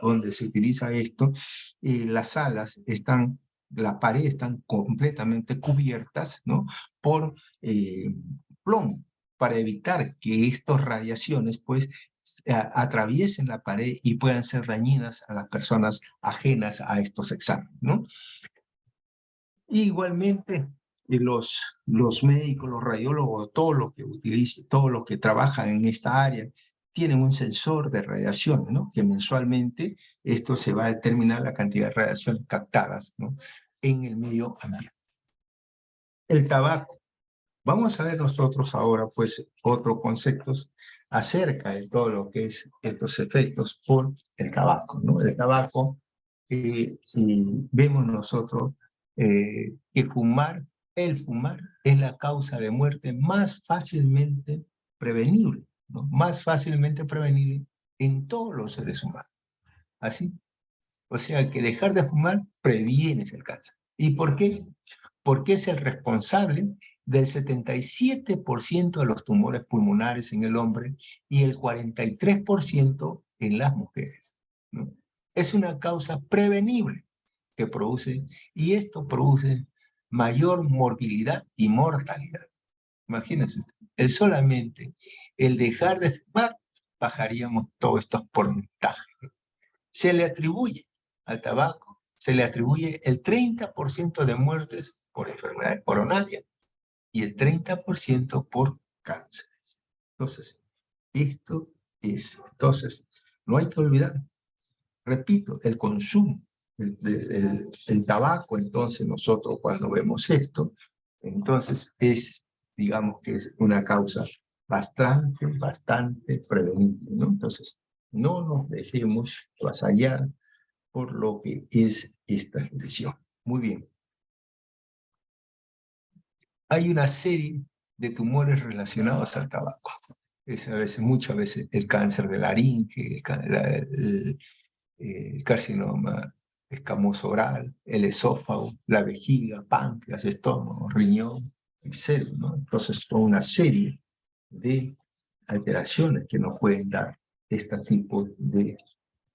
donde se utiliza esto, las salas están las paredes están completamente cubiertas, ¿no? Por plomo, para evitar que estas radiaciones, pues, atraviesen la pared y puedan ser dañinas a las personas ajenas a estos exámenes, ¿no? Igualmente, los médicos, los radiólogos, todos los que utilizan, todos los que trabajan en esta área, tienen un sensor de radiación, ¿no? Que mensualmente esto se va a determinar la cantidad de radiaciones captadas, ¿no? En el medio ambiente. El tabaco. Vamos a ver nosotros ahora, pues, otros conceptos acerca de todo lo que es estos efectos por el tabaco, ¿no? El tabaco, si vemos nosotros que el fumar es la causa de muerte más fácilmente prevenible, ¿no? Más fácilmente prevenible en todos los seres humanos. ¿Así? O sea, que dejar de fumar previene el cáncer. ¿Y por qué? Porque es el responsable del 77% de los tumores pulmonares en el hombre y el 43% en las mujeres, ¿no? Es una causa prevenible que produce, y esto produce mayor morbilidad y mortalidad. Imagínense usted, solamente el dejar de fumar bajaríamos todos estos porcentajes. Se le atribuye al tabaco, se le atribuye el 30% de muertes por enfermedades coronarias y el 30% por cáncer. Entonces, esto es, entonces, no hay que olvidar, repito, el consumo el tabaco. Entonces, nosotros cuando vemos esto, entonces digamos que es una causa bastante prevenible, ¿no? Entonces, no nos dejemos avasallar por lo que es esta lesión. Muy bien. Hay una serie de tumores relacionados al tabaco. Es muchas veces el cáncer de laringe, el carcinoma escamoso oral, el esófago, la vejiga, páncreas, estómago, riñón, etc., ¿no? Entonces, son una serie de alteraciones que nos pueden dar este tipo de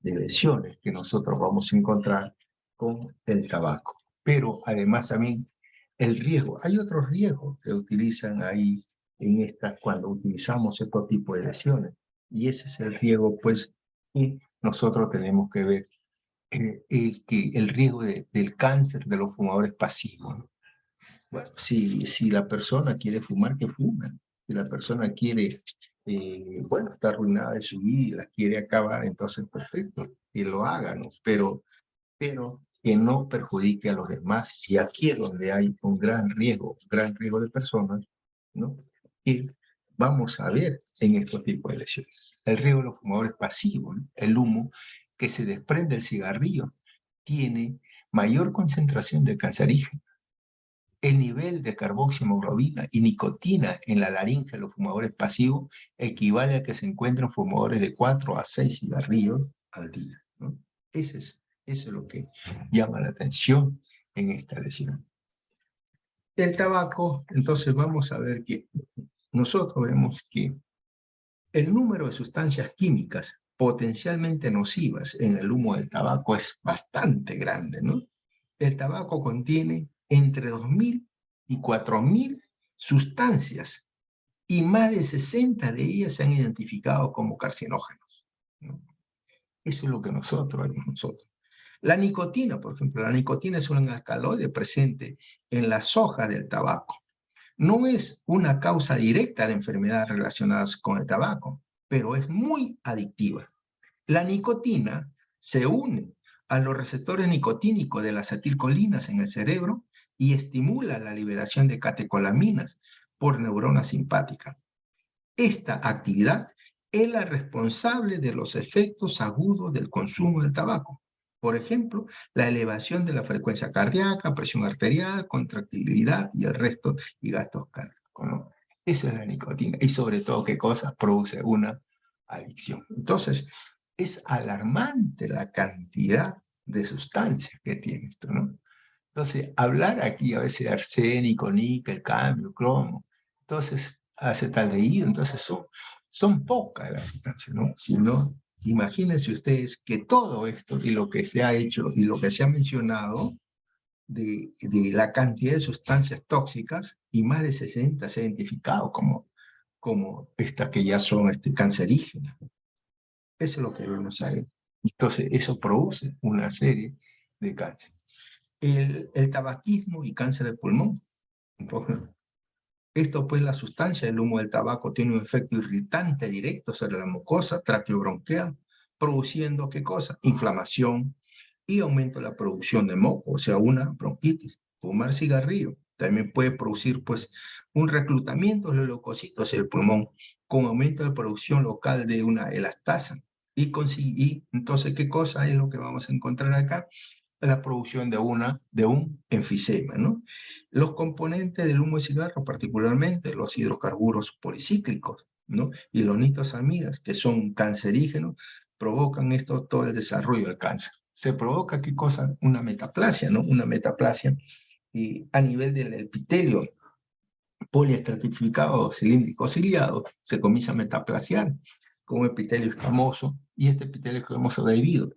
lesiones que nosotros vamos a encontrar con el tabaco. Pero además también el riesgo. Hay otros riesgos que utilizan ahí en estas cuando utilizamos estos tipos de lesiones. Y ese es el riesgo, pues, que nosotros tenemos que ver, el riesgo del cáncer de los fumadores pasivos, ¿no? Bueno, si la persona quiere fumar, que fume. Si la persona quiere, bueno, está arruinada de su vida y la quiere acabar, entonces perfecto, que lo haga, ¿no? Pero que no perjudique a los demás. Y aquí es donde hay un gran riesgo de personas, ¿no? Que vamos a ver en estos tipos de lesiones. El riesgo de los fumadores pasivos, ¿no? El humo que se desprende del cigarrillo tiene mayor concentración de cancerígeno. El nivel de carboxiemoglobina y nicotina en la laringe de los fumadores pasivos equivale al que se encuentra en fumadores de 4 a 6 cigarrillos al día, ¿no? Eso es lo que llama la atención en esta lesión. El tabaco, entonces vamos a ver que nosotros vemos que el número de sustancias químicas potencialmente nocivas en el humo del tabaco es bastante grande, ¿no? El tabaco contiene entre 2.000 y 4.000 sustancias y más de 60 de ellas se han identificado como carcinógenos, ¿no? Eso es lo que nosotros vemos. La nicotina, por ejemplo, la nicotina es un alcaloide presente en las hojas del tabaco. No es una causa directa de enfermedades relacionadas con el tabaco, pero es muy adictiva. La nicotina se une a los receptores nicotínicos de las acetilcolinas en el cerebro y estimula la liberación de catecolaminas por neuronas simpáticas. Esta actividad es la responsable de los efectos agudos del consumo del tabaco. Por ejemplo, la elevación de la frecuencia cardíaca, presión arterial, contractilidad y el resto, y gastos cardíacos, ¿no? Eso es la nicotina. Y sobre todo, ¿qué cosa? Produce una adicción. Entonces, es alarmante la cantidad de sustancias que tiene esto, ¿no? Entonces, hablar aquí a veces de arsénico, níquel, cadmio, cromo, entonces acetaldehído, entonces son pocas las sustancias, ¿no? Si no, imagínense ustedes que todo esto y lo que se ha hecho y lo que se ha mencionado de la cantidad de sustancias tóxicas y más de 60 se ha identificado como estas que ya son cancerígenas. Eso es lo que debemos saber. Entonces, eso produce una serie de cáncer. El tabaquismo y cáncer de pulmón. Entonces, esto, pues, la sustancia del humo del tabaco tiene un efecto irritante directo sobre la mucosa traqueobronquial, produciendo, ¿qué cosa? Inflamación y aumento de la producción de moco, o sea, una bronquitis. Fumar cigarrillo también puede producir, pues, un reclutamiento de los leucocitos en el pulmón, con aumento de producción local de una elastasa. Y entonces, ¿qué cosa es lo que vamos a encontrar acá? La producción de un enfisema, ¿no? Los componentes del humo de cigarro, particularmente los hidrocarburos policíclicos, ¿no? Y los nitrosamines, que son cancerígenos, provocan todo el desarrollo del cáncer. Se provoca, ¿qué cosa? Una metaplasia, ¿no? Una metaplasia a nivel del epitelio poliestratificado cilíndrico ciliado, se comienza a metaplasiar con un epitelio escamoso, y este epitelio escamoso debido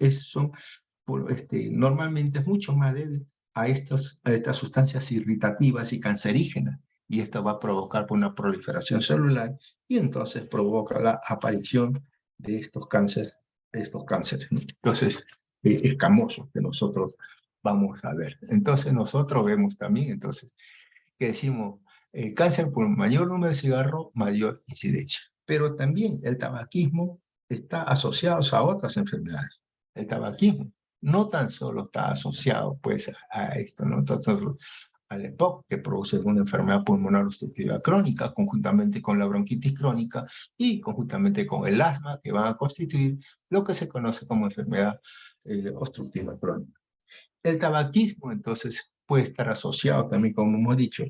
normalmente es mucho más débil a estas sustancias irritativas y cancerígenas, y esto va a provocar una proliferación celular y entonces provoca la aparición de estos cánceres, entonces escamosos que nosotros vamos a ver. Entonces nosotros vemos también, entonces, que decimos, cáncer por mayor número de cigarros, mayor incidencia. Pero también el tabaquismo está asociado a otras enfermedades. El tabaquismo no tan solo está asociado, pues, a esto, ¿no? Entonces, al EPOC, que produce una enfermedad pulmonar obstructiva crónica, conjuntamente con la bronquitis crónica y conjuntamente con el asma, que van a constituir lo que se conoce como enfermedad obstructiva crónica. El tabaquismo, entonces, puede estar asociado también, como hemos dicho,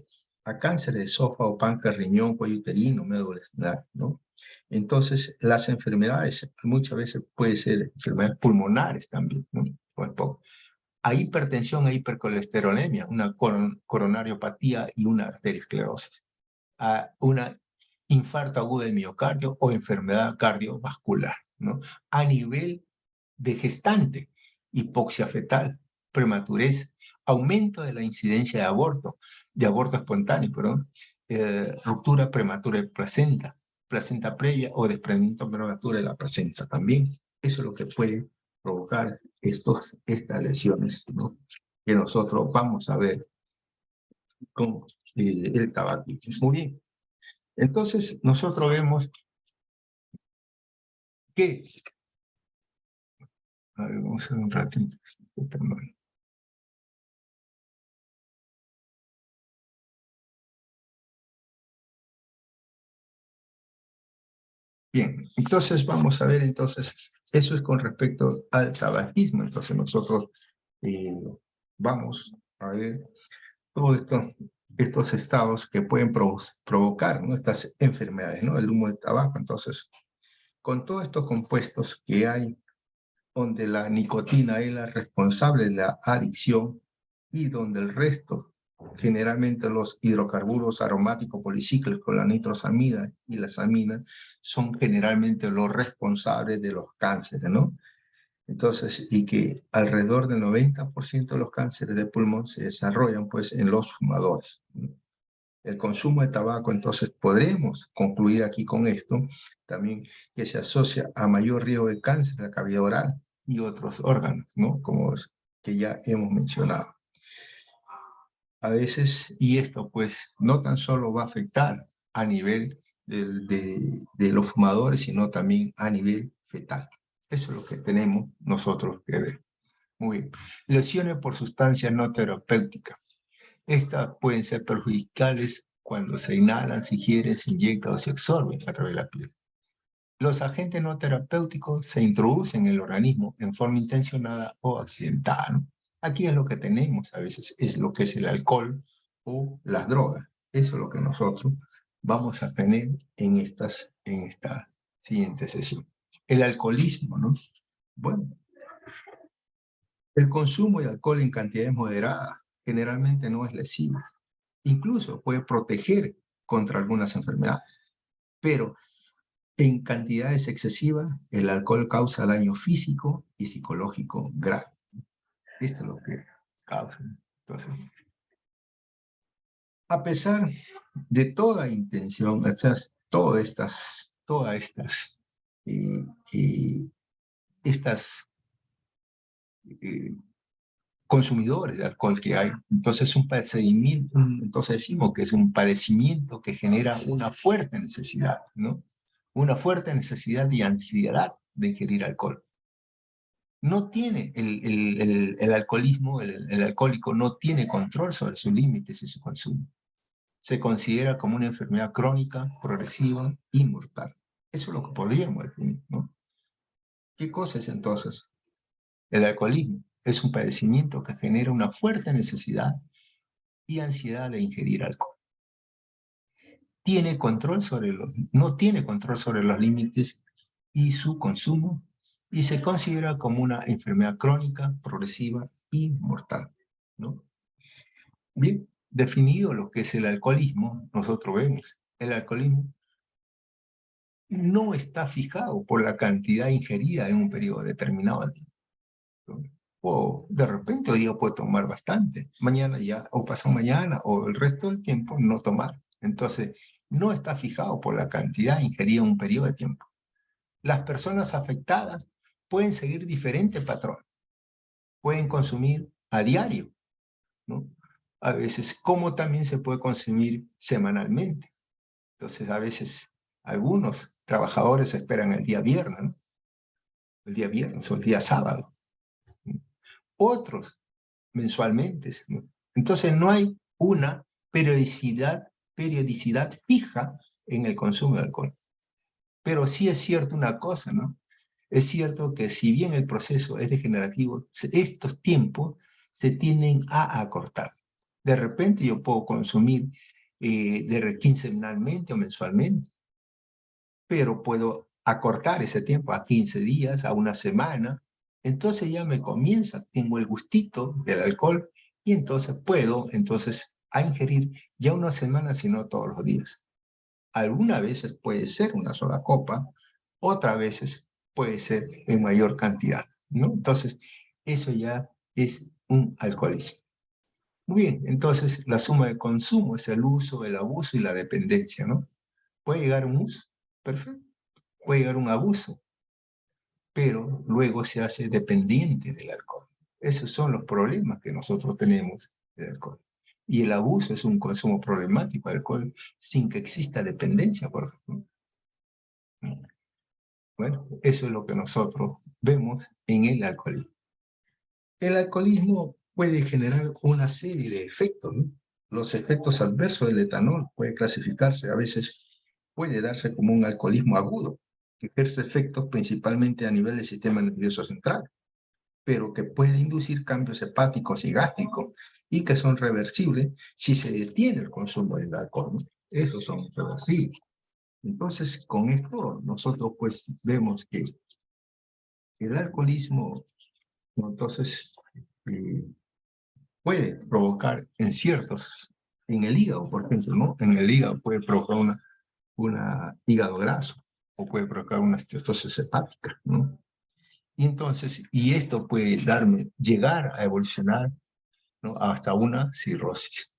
a cáncer de esófago, páncreas, riñón, cuello uterino, médula espinal, ¿no? Entonces, las enfermedades muchas veces pueden ser enfermedades pulmonares también, ¿no? A hipertensión e hipercolesterolemia, una coronariopatía y una arteriosclerosis. A una infarto agudo del miocardio o enfermedad cardiovascular, ¿no? A nivel de gestante, hipoxia fetal, prematurez, aumento de la incidencia de aborto espontáneo, ruptura prematura de placenta, placenta previa o desprendimiento prematuro de la placenta también. Eso es lo que puede provocar estas lesiones, ¿no? Que nosotros vamos a ver con el tabaquismo. Muy bien. Entonces, nosotros vemos que... A ver, vamos a ver un ratito. Bien, entonces vamos a ver, entonces, eso es con respecto al tabaquismo. Entonces nosotros vamos a ver todos estos estados que pueden provocar, ¿no?, estas enfermedades, ¿no? El humo de tabaco. Entonces, con todos estos compuestos que hay, donde la nicotina es la responsable de la adicción y donde el resto, generalmente los hidrocarburos aromáticos policíclicos, la nitrosamida y la samina, son generalmente los responsables de los cánceres, ¿no? Entonces, y que alrededor del 90% de los cánceres de pulmón se desarrollan, pues, en los fumadores. El consumo de tabaco, entonces, podremos concluir aquí con esto, también, que se asocia a mayor riesgo de cáncer de la cavidad oral y otros órganos, ¿no? Como que ya hemos mencionado. A veces, y esto, pues, no tan solo va a afectar a nivel de los fumadores, sino también a nivel fetal. Eso es lo que tenemos nosotros que ver. Muy bien. Lesiones por sustancias no terapéuticas. Estas pueden ser perjudiciales cuando se inhalan, se ingieren, se inyectan o se absorben a través de la piel. Los agentes no terapéuticos se introducen en el organismo en forma intencionada o accidental, ¿no? Aquí es lo que tenemos a veces, es lo que es el alcohol o las drogas. Eso es lo que nosotros vamos a tener en esta siguiente sesión. El alcoholismo, ¿no? Bueno, el consumo de alcohol en cantidades moderadas generalmente no es lesivo. Incluso puede proteger contra algunas enfermedades, pero en cantidades excesivas, el alcohol causa daño físico y psicológico grave. Esto es lo que causa. Entonces, a pesar de toda intención, todas estas consumidores de alcohol que hay, entonces un padecimiento, entonces decimos que es un padecimiento que genera una fuerte necesidad, ¿no? Una fuerte necesidad y ansiedad de ingerir alcohol. No tiene el alcoholismo, el alcohólico no tiene control sobre sus límites y su consumo. Se considera como una enfermedad crónica, progresiva y mortal. Eso es lo que podríamos definir, ¿no? ¿Qué cosa es entonces el alcoholismo? Es un padecimiento que genera una fuerte necesidad y ansiedad de ingerir alcohol. No tiene control sobre los límites y su consumo, y se considera como una enfermedad crónica, progresiva y mortal, ¿no? Bien, definido lo que es el alcoholismo, nosotros vemos, el alcoholismo no está fijado por la cantidad ingerida en un periodo determinado de tiempo. O de repente hoy día puedo tomar bastante, mañana ya, o pasado mañana, o el resto del tiempo no tomar. Entonces, no está fijado por la cantidad ingerida en un periodo de tiempo. Las personas afectadas pueden seguir diferentes patrones, pueden consumir a diario, ¿no? A veces, como también se puede consumir semanalmente. Entonces, a veces, algunos trabajadores esperan el día viernes, ¿no? El día viernes o el día sábado. Otros, mensualmente, ¿no? Entonces, no hay una periodicidad fija en el consumo de alcohol. Pero sí es cierto una cosa, ¿no? Es cierto que si bien el proceso es degenerativo, estos tiempos se tienden a acortar. De repente yo puedo consumir quincenalmente o mensualmente, pero puedo acortar ese tiempo a 15 días, a una semana. Entonces ya me comienza, tengo el gustito del alcohol y entonces puedo a ingerir ya una semana, si no todos los días. Algunas veces puede ser una sola copa, otras veces puede ser en mayor cantidad, ¿no? Entonces, eso ya es un alcoholismo. Muy bien, entonces la suma de consumo es el uso, el abuso y la dependencia, ¿no? Puede llegar a un uso, perfecto, puede llegar a un abuso, pero luego se hace dependiente del alcohol. Esos son los problemas que nosotros tenemos del alcohol. Y el abuso es un consumo problemático de alcohol sin que exista dependencia, por ejemplo. Bueno, eso es lo que nosotros vemos en el alcoholismo. El alcoholismo puede generar una serie de efectos, ¿no? Los efectos adversos del etanol puede clasificarse, a veces puede darse como un alcoholismo agudo, que ejerce efectos principalmente a nivel del sistema nervioso central, pero que puede inducir cambios hepáticos y gástricos y que son reversibles si se detiene el consumo del alcohol, ¿no? Esos son reversibles. Entonces, con esto nosotros pues vemos que el alcoholismo, ¿no? Entonces, eh, puede provocar en el hígado, por ejemplo, ¿no? En el hígado puede provocar una hígado graso o puede provocar una esteatosis hepática, ¿no? Y entonces, y esto puede llegar a evolucionar, ¿no? Hasta una cirrosis.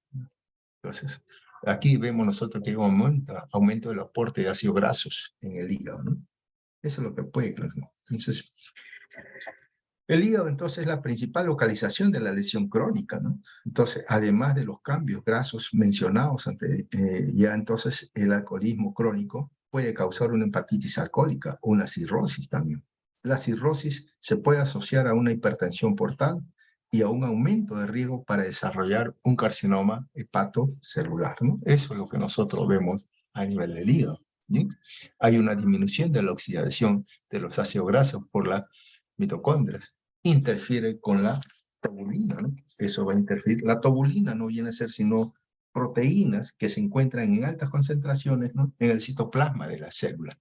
Entonces, aquí vemos nosotros que hay un aumento del aporte de ácidos grasos en el hígado, ¿no? Eso es lo que puede, ¿no? Entonces, el hígado entonces es la principal localización de la lesión crónica, ¿no? Entonces, además de los cambios grasos mencionados ya entonces el alcoholismo crónico puede causar una hepatitis alcohólica o una cirrosis también. La cirrosis se puede asociar a una hipertensión portal y a un aumento de riesgo para desarrollar un carcinoma hepatocelular, ¿no? Eso es lo que nosotros vemos a nivel del hígado, ¿sí? Hay una disminución de la oxidación de los ácidos grasos por las mitocondrias, interfiere con la tubulina, ¿no? Eso va a interferir. La tubulina no viene a ser sino proteínas que se encuentran en altas concentraciones, ¿no? En el citoplasma de la célula.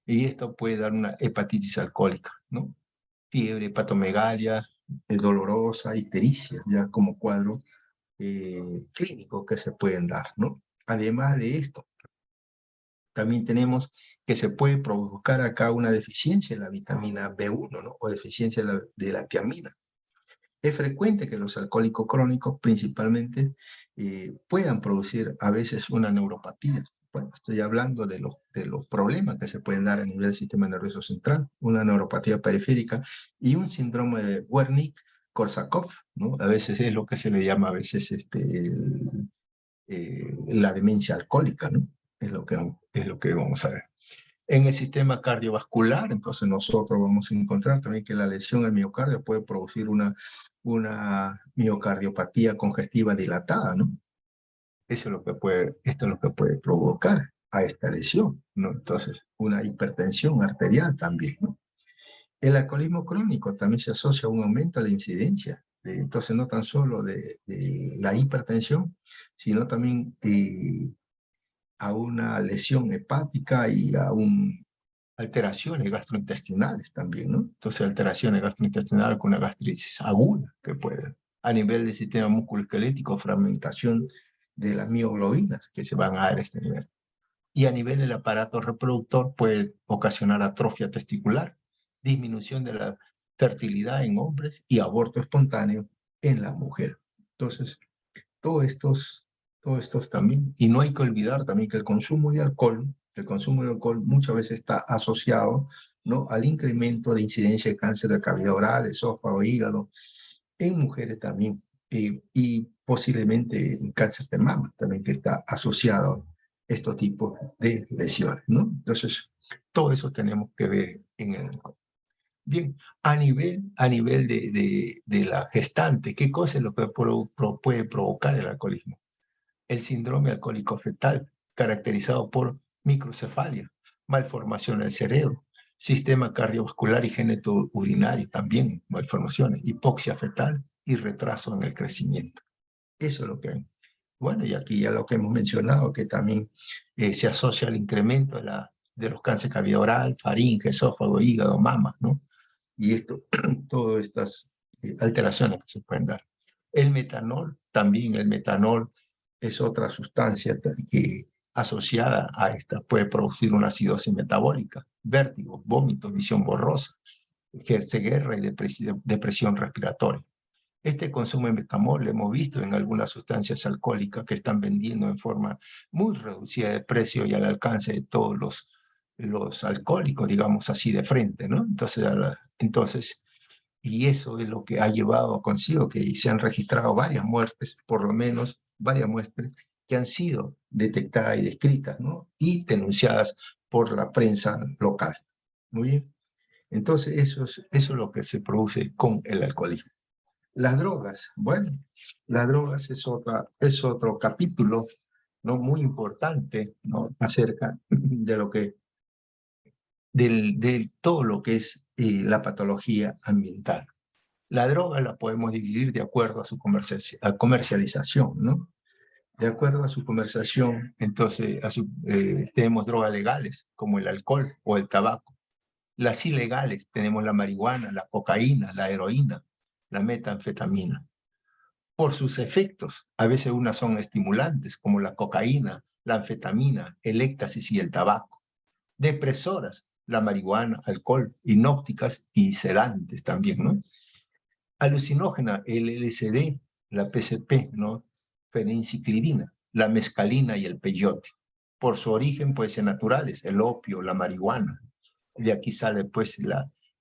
Y esto puede dar una hepatitis alcohólica, ¿no? Fiebre, hepatomegalia, dolorosa, ictericia, ya como cuadro clínico que se pueden dar, ¿no? Además de esto, también tenemos que se puede provocar acá una deficiencia en la vitamina B1, ¿no? O deficiencia de la tiamina. Es frecuente que los alcohólicos crónicos principalmente puedan producir a veces una neuropatía. Bueno, estoy hablando de los problemas que se pueden dar a nivel del sistema nervioso central, una neuropatía periférica y un síndrome de Wernicke-Korsakoff, ¿no? A veces es lo que se le llama a veces la demencia alcohólica, ¿no? Es lo que vamos a ver. En el sistema cardiovascular, entonces nosotros vamos a encontrar también que la lesión al miocardio puede producir una miocardiopatía congestiva dilatada, ¿no? Eso es lo que esto es lo que puede provocar a esta lesión, ¿no? Entonces, una hipertensión arterial también, ¿no? El alcoholismo crónico también se asocia a un aumento de la incidencia, entonces no tan solo de la hipertensión, sino también a una lesión hepática y a alteraciones gastrointestinales también, ¿no? Entonces, alteraciones gastrointestinales con una gastritis aguda que puede, a nivel del sistema musculoesquelético, fragmentación de las mioglobinas que se van a dar a este nivel. Y a nivel del aparato reproductor puede ocasionar atrofia testicular, disminución de la fertilidad en hombres y aborto espontáneo en la mujer. Entonces, todos estos también, y no hay que olvidar también que el consumo de alcohol muchas veces está asociado, ¿no?, al incremento de incidencia de cáncer de cavidad oral, esófago, hígado, en mujeres también, y posiblemente en cáncer de mama también, que está asociado a estos tipos de lesiones, ¿no? Entonces, todo eso tenemos que ver en el alcohol. Bien, a nivel de la gestante, ¿qué cosa es lo que puede provocar el alcoholismo? El síndrome alcohólico fetal, caracterizado por microcefalia, malformación del cerebro, sistema cardiovascular y genetourinario también, malformaciones, hipoxia fetal y retraso en el crecimiento. Eso es lo que hay. Bueno, y aquí ya lo que hemos mencionado, que también se asocia al incremento de los cánceres cavidad oral, faringe, esófago, hígado, mama, ¿no? Y todas estas alteraciones que se pueden dar. El metanol, también el metanol es otra sustancia que asociada a esta puede producir una acidosis metabólica, vértigo, vómitos, visión borrosa, ceguera y depresión respiratoria. Este consumo de metanol lo hemos visto en algunas sustancias alcohólicas que están vendiendo en forma muy reducida de precio y al alcance de todos los alcohólicos, digamos así, de frente, ¿no? Entonces, y eso es lo que ha llevado consigo que se han registrado varias muertes, por lo menos varias muertes, que han sido detectadas y descritas, ¿no?, y denunciadas por la prensa local. Muy bien. Entonces, eso es lo que se produce con el alcoholismo. Las drogas, bueno, las drogas es otro capítulo, ¿no?, muy importante, ¿no?, acerca de lo que de todo lo que es la patología ambiental. La droga la podemos dividir de acuerdo a su comercialización, ¿no? De acuerdo a su comercialización, entonces tenemos drogas legales, como el alcohol o el tabaco. Las ilegales tenemos la marihuana, la cocaína, la heroína, la metanfetamina. Por sus efectos, a veces unas son estimulantes, como la cocaína, la anfetamina, el éxtasis y el tabaco. Depresoras, la marihuana, alcohol, hipnóticas y sedantes también, ¿no? Alucinógena, el LSD, la PCP, ¿no?, fenenciclidina, la mescalina y el peyote. Por su origen pueden ser naturales, el opio, la marihuana. De aquí sale pues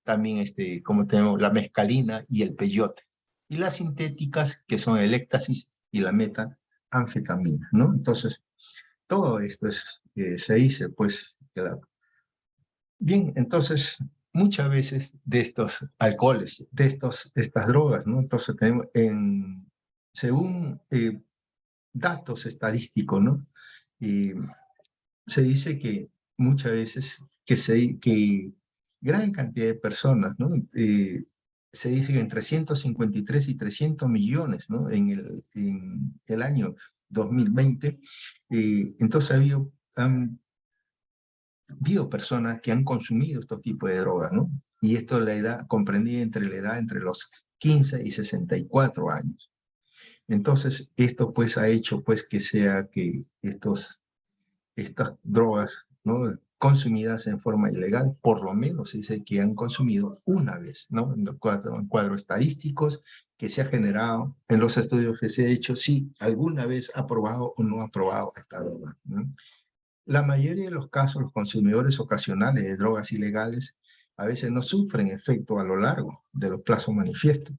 también como tenemos la mescalina y el peyote. Y las sintéticas, que son el éxtasis y la metanfetamina, ¿no? Entonces, todo esto se dice pues bien, entonces, muchas veces de estos alcoholes, de estas drogas, ¿no? Entonces, tenemos según datos estadísticos, ¿no?, se dice que muchas veces que gran cantidad de personas, ¿no?, se dice que entre 153 y 300 millones, ¿no?, en el año 2020, entonces han habido personas que han consumido estos tipos de drogas, ¿no? Y esto la edad comprendida entre los 15 y 64 años. Entonces, esto pues ha hecho pues que estas drogas, ¿no?, consumidas en forma ilegal, por lo menos dice que han consumido una vez, ¿no? En cuadros estadísticos que se ha generado en los estudios que se ha hecho, si alguna vez ha probado o no ha probado esta droga, ¿no? La mayoría de los casos, los consumidores ocasionales de drogas ilegales a veces no sufren efecto a lo largo de los plazos manifiestos,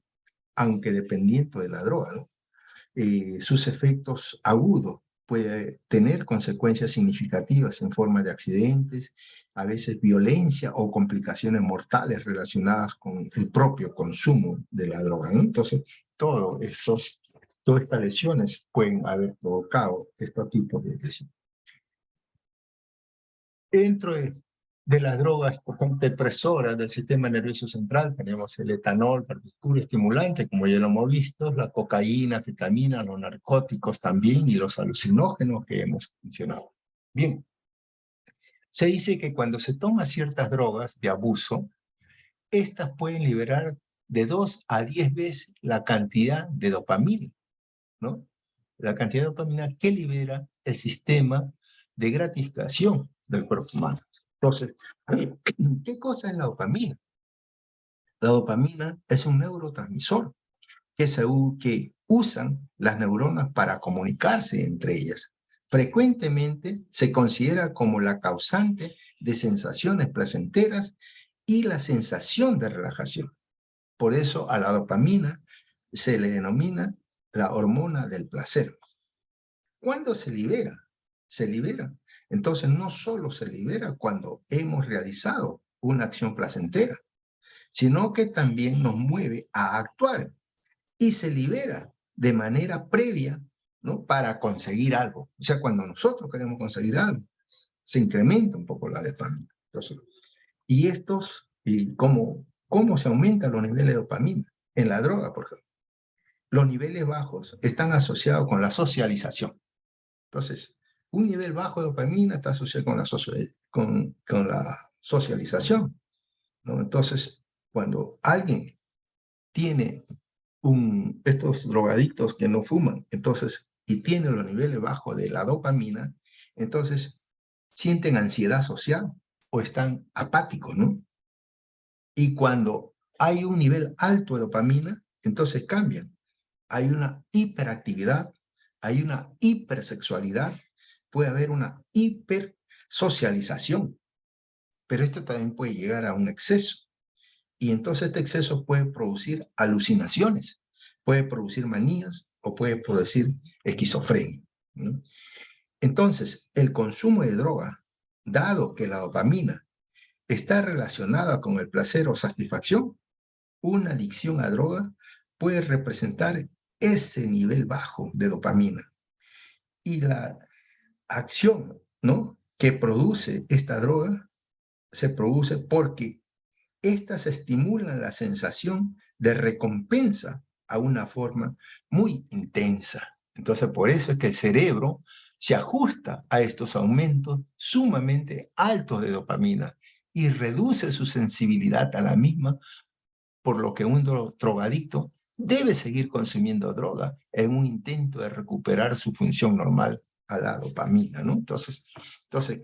aunque dependiendo de la droga, ¿no? Sus efectos agudos puede tener consecuencias significativas en forma de accidentes, a veces violencia o complicaciones mortales relacionadas con el propio consumo de la droga, ¿no? Entonces, todas estas lesiones pueden haber provocado este tipo de lesiones. Dentro de las drogas, por ejemplo, depresoras del sistema nervioso central, tenemos el etanol, barbitura, estimulante, como ya lo hemos visto, la cocaína, anfetamina, los narcóticos también y los alucinógenos que hemos mencionado. Bien, se dice que cuando se toma ciertas drogas de abuso, estas pueden liberar de 2 a 10 veces la cantidad de dopamina, ¿no? La cantidad de dopamina que libera el sistema de gratificación del cuerpo humano. Entonces, ¿qué cosa es la dopamina? La dopamina es un neurotransmisor que usan las neuronas para comunicarse entre ellas. Frecuentemente se considera como la causante de sensaciones placenteras y la sensación de relajación. Por eso a la dopamina se le denomina la hormona del placer. ¿Cuándo se libera? Se libera. Entonces no solo se libera cuando hemos realizado una acción placentera, sino que también nos mueve a actuar y se libera de manera previa, ¿no? Para conseguir algo. O sea, cuando nosotros queremos conseguir algo, se incrementa un poco la dopamina. Entonces, y cómo se aumentan los niveles de dopamina en la droga, por ejemplo. Los niveles bajos están asociados con la socialización. Entonces, un nivel bajo de dopamina está asociado con la socialización, ¿no? Entonces, cuando alguien tiene estos drogadictos que no fuman, entonces, y tiene los niveles bajos de la dopamina, entonces sienten ansiedad social o están apáticos, ¿no? Y cuando hay un nivel alto de dopamina, entonces cambian. Hay una hiperactividad, hay una hipersexualidad, puede haber una hipersocialización, pero esto también puede llegar a un exceso. Y entonces este exceso puede producir alucinaciones, puede producir manías o puede producir esquizofrenia, ¿no? Entonces, el consumo de droga, dado que la dopamina está relacionada con el placer o satisfacción, una adicción a droga puede representar ese nivel bajo de dopamina. Y la acción, ¿no?, que produce esta droga se produce porque estas estimulan la sensación de recompensa a una forma muy intensa. Entonces, por eso es que el cerebro se ajusta a estos aumentos sumamente altos de dopamina y reduce su sensibilidad a la misma, por lo que un drogadicto debe seguir consumiendo droga en un intento de recuperar su función normal a la dopamina, ¿no? Entonces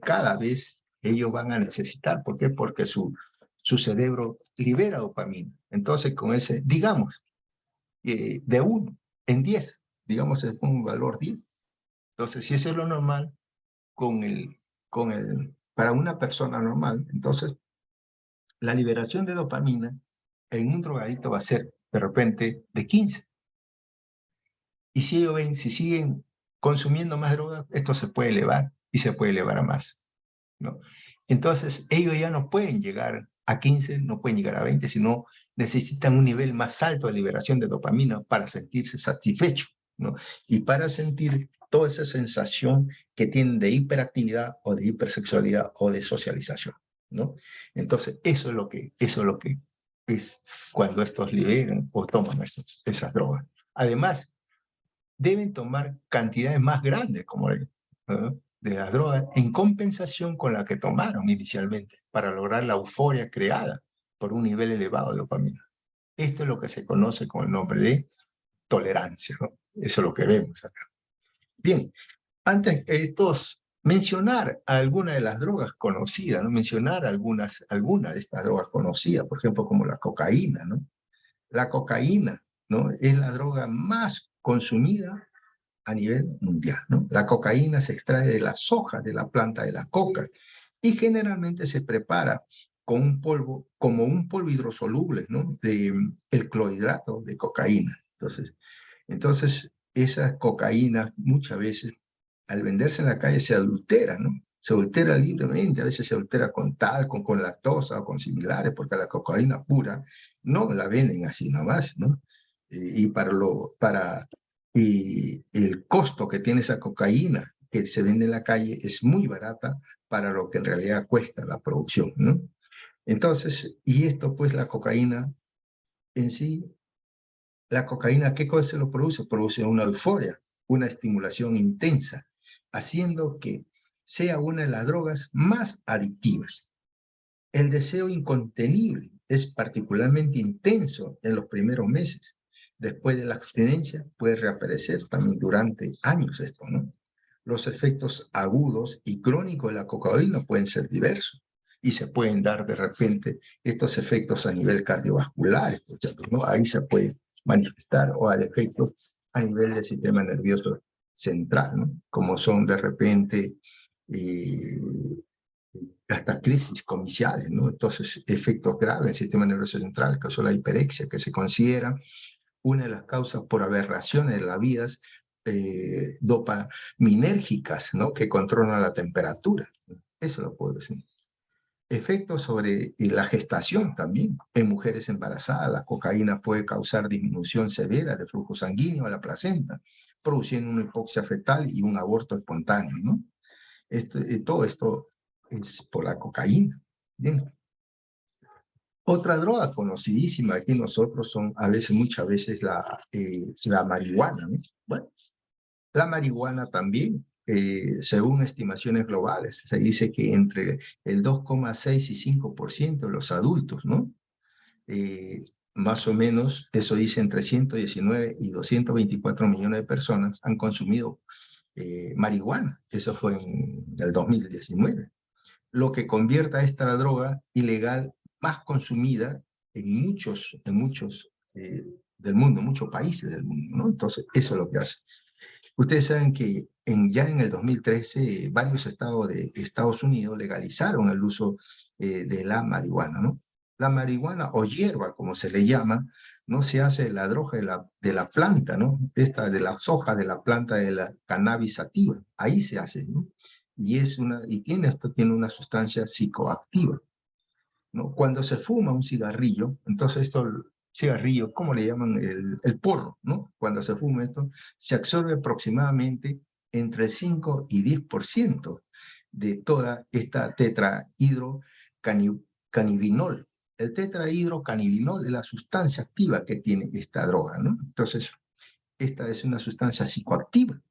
cada vez ellos van a necesitar. ¿Por qué? Porque su cerebro libera dopamina. Entonces, con ese, digamos, de 1 en 10, digamos, es un valor 10. Entonces, si eso es lo normal, para una persona normal, entonces, la liberación de dopamina en un drogadicto va a ser, de repente, de 15. Y si ellos ven, si siguen consumiendo más droga, esto se puede elevar y se puede elevar a más, ¿no? Entonces, ellos ya no pueden llegar a 15, no pueden llegar a 20, sino necesitan un nivel más alto de liberación de dopamina para sentirse satisfechos, ¿no? Y para sentir toda esa sensación que tienen de hiperactividad o de hipersexualidad o de socialización, ¿no? Entonces, eso es lo que es cuando estos liberan o toman esas drogas. Además, deben tomar cantidades más grandes de las drogas en compensación con la que tomaron inicialmente para lograr la euforia creada por un nivel elevado de dopamina. Esto es lo que se conoce con el nombre de tolerancia, ¿no? Eso es lo que vemos acá. Bien, antes estos mencionar alguna de las drogas conocidas, ¿no? Mencionar algunas de estas drogas conocidas, por ejemplo, como la cocaína, ¿no? La cocaína, ¿no? Es la droga más consumida a nivel mundial, ¿no? La cocaína se extrae de las hojas de la planta de la coca y generalmente se prepara con un polvo, como un polvo hidrosoluble, ¿no? El clorhidrato de cocaína. Entonces, esa cocaína muchas veces, al venderse en la calle, se adultera, ¿no? Se adultera libremente, a veces se adultera con talco, con lactosa o con similares, porque la cocaína pura no la venden así nomás, ¿no? Y el costo que tiene esa cocaína que se vende en la calle es muy barata para lo que en realidad cuesta la producción, ¿no? Entonces, y esto pues la cocaína en sí, la cocaína, ¿qué cosa se lo produce? Produce una euforia, una estimulación intensa, haciendo que sea una de las drogas más adictivas. El deseo incontenible es particularmente intenso en los primeros meses. Después de la abstinencia puede reaparecer también durante años esto, ¿no? Los efectos agudos y crónicos de la cocaína pueden ser diversos y se pueden dar de repente estos efectos a nivel cardiovascular, ¿no? Ahí se puede manifestar o a efectos a nivel del sistema nervioso central, ¿no? Como son de repente hasta crisis comiciales, ¿no? Entonces, efectos graves en el sistema nervioso central, que son la hiperexia, que se considera una de las causas por aberraciones de las vías dopaminérgicas, ¿no? Que controlan la temperatura. Eso lo puedo decir. Efectos sobre la gestación también. En mujeres embarazadas, la cocaína puede causar disminución severa de flujo sanguíneo a la placenta, produciendo una hipoxia fetal y un aborto espontáneo, ¿no? Todo esto es por la cocaína. Bien. Otra droga conocidísima aquí nosotros son muchas veces la marihuana, ¿no? Bueno, la marihuana también, según estimaciones globales, se dice que entre el 2,6 y 5% de los adultos, ¿no? Más o menos, eso dice entre 119 y 224 millones de personas han consumido marihuana. Eso fue en el 2019. Lo que convierte a esta droga ilegal más consumida en muchos del mundo, muchos países del mundo, ¿no? Entonces, eso es lo que hace. Ustedes saben que ya en el 2013 varios estados de Estados Unidos legalizaron el uso de la marihuana, ¿no? La marihuana o hierba, como se le llama, no se hace de la droga de la planta, ¿no? De las hojas de la planta de la cannabis sativa. Ahí se hace, ¿no? Esto tiene una sustancia psicoactiva, ¿no? Cuando se fuma un cigarrillo, entonces cigarrillo, ¿cómo le llaman? El porro, ¿no? Cuando se fuma esto, se absorbe aproximadamente entre el 5 y 10% de toda esta tetrahidrocannabinol. El tetrahidrocannabinol es la sustancia activa que tiene esta droga, ¿no? Entonces, esta es una sustancia psicoactiva.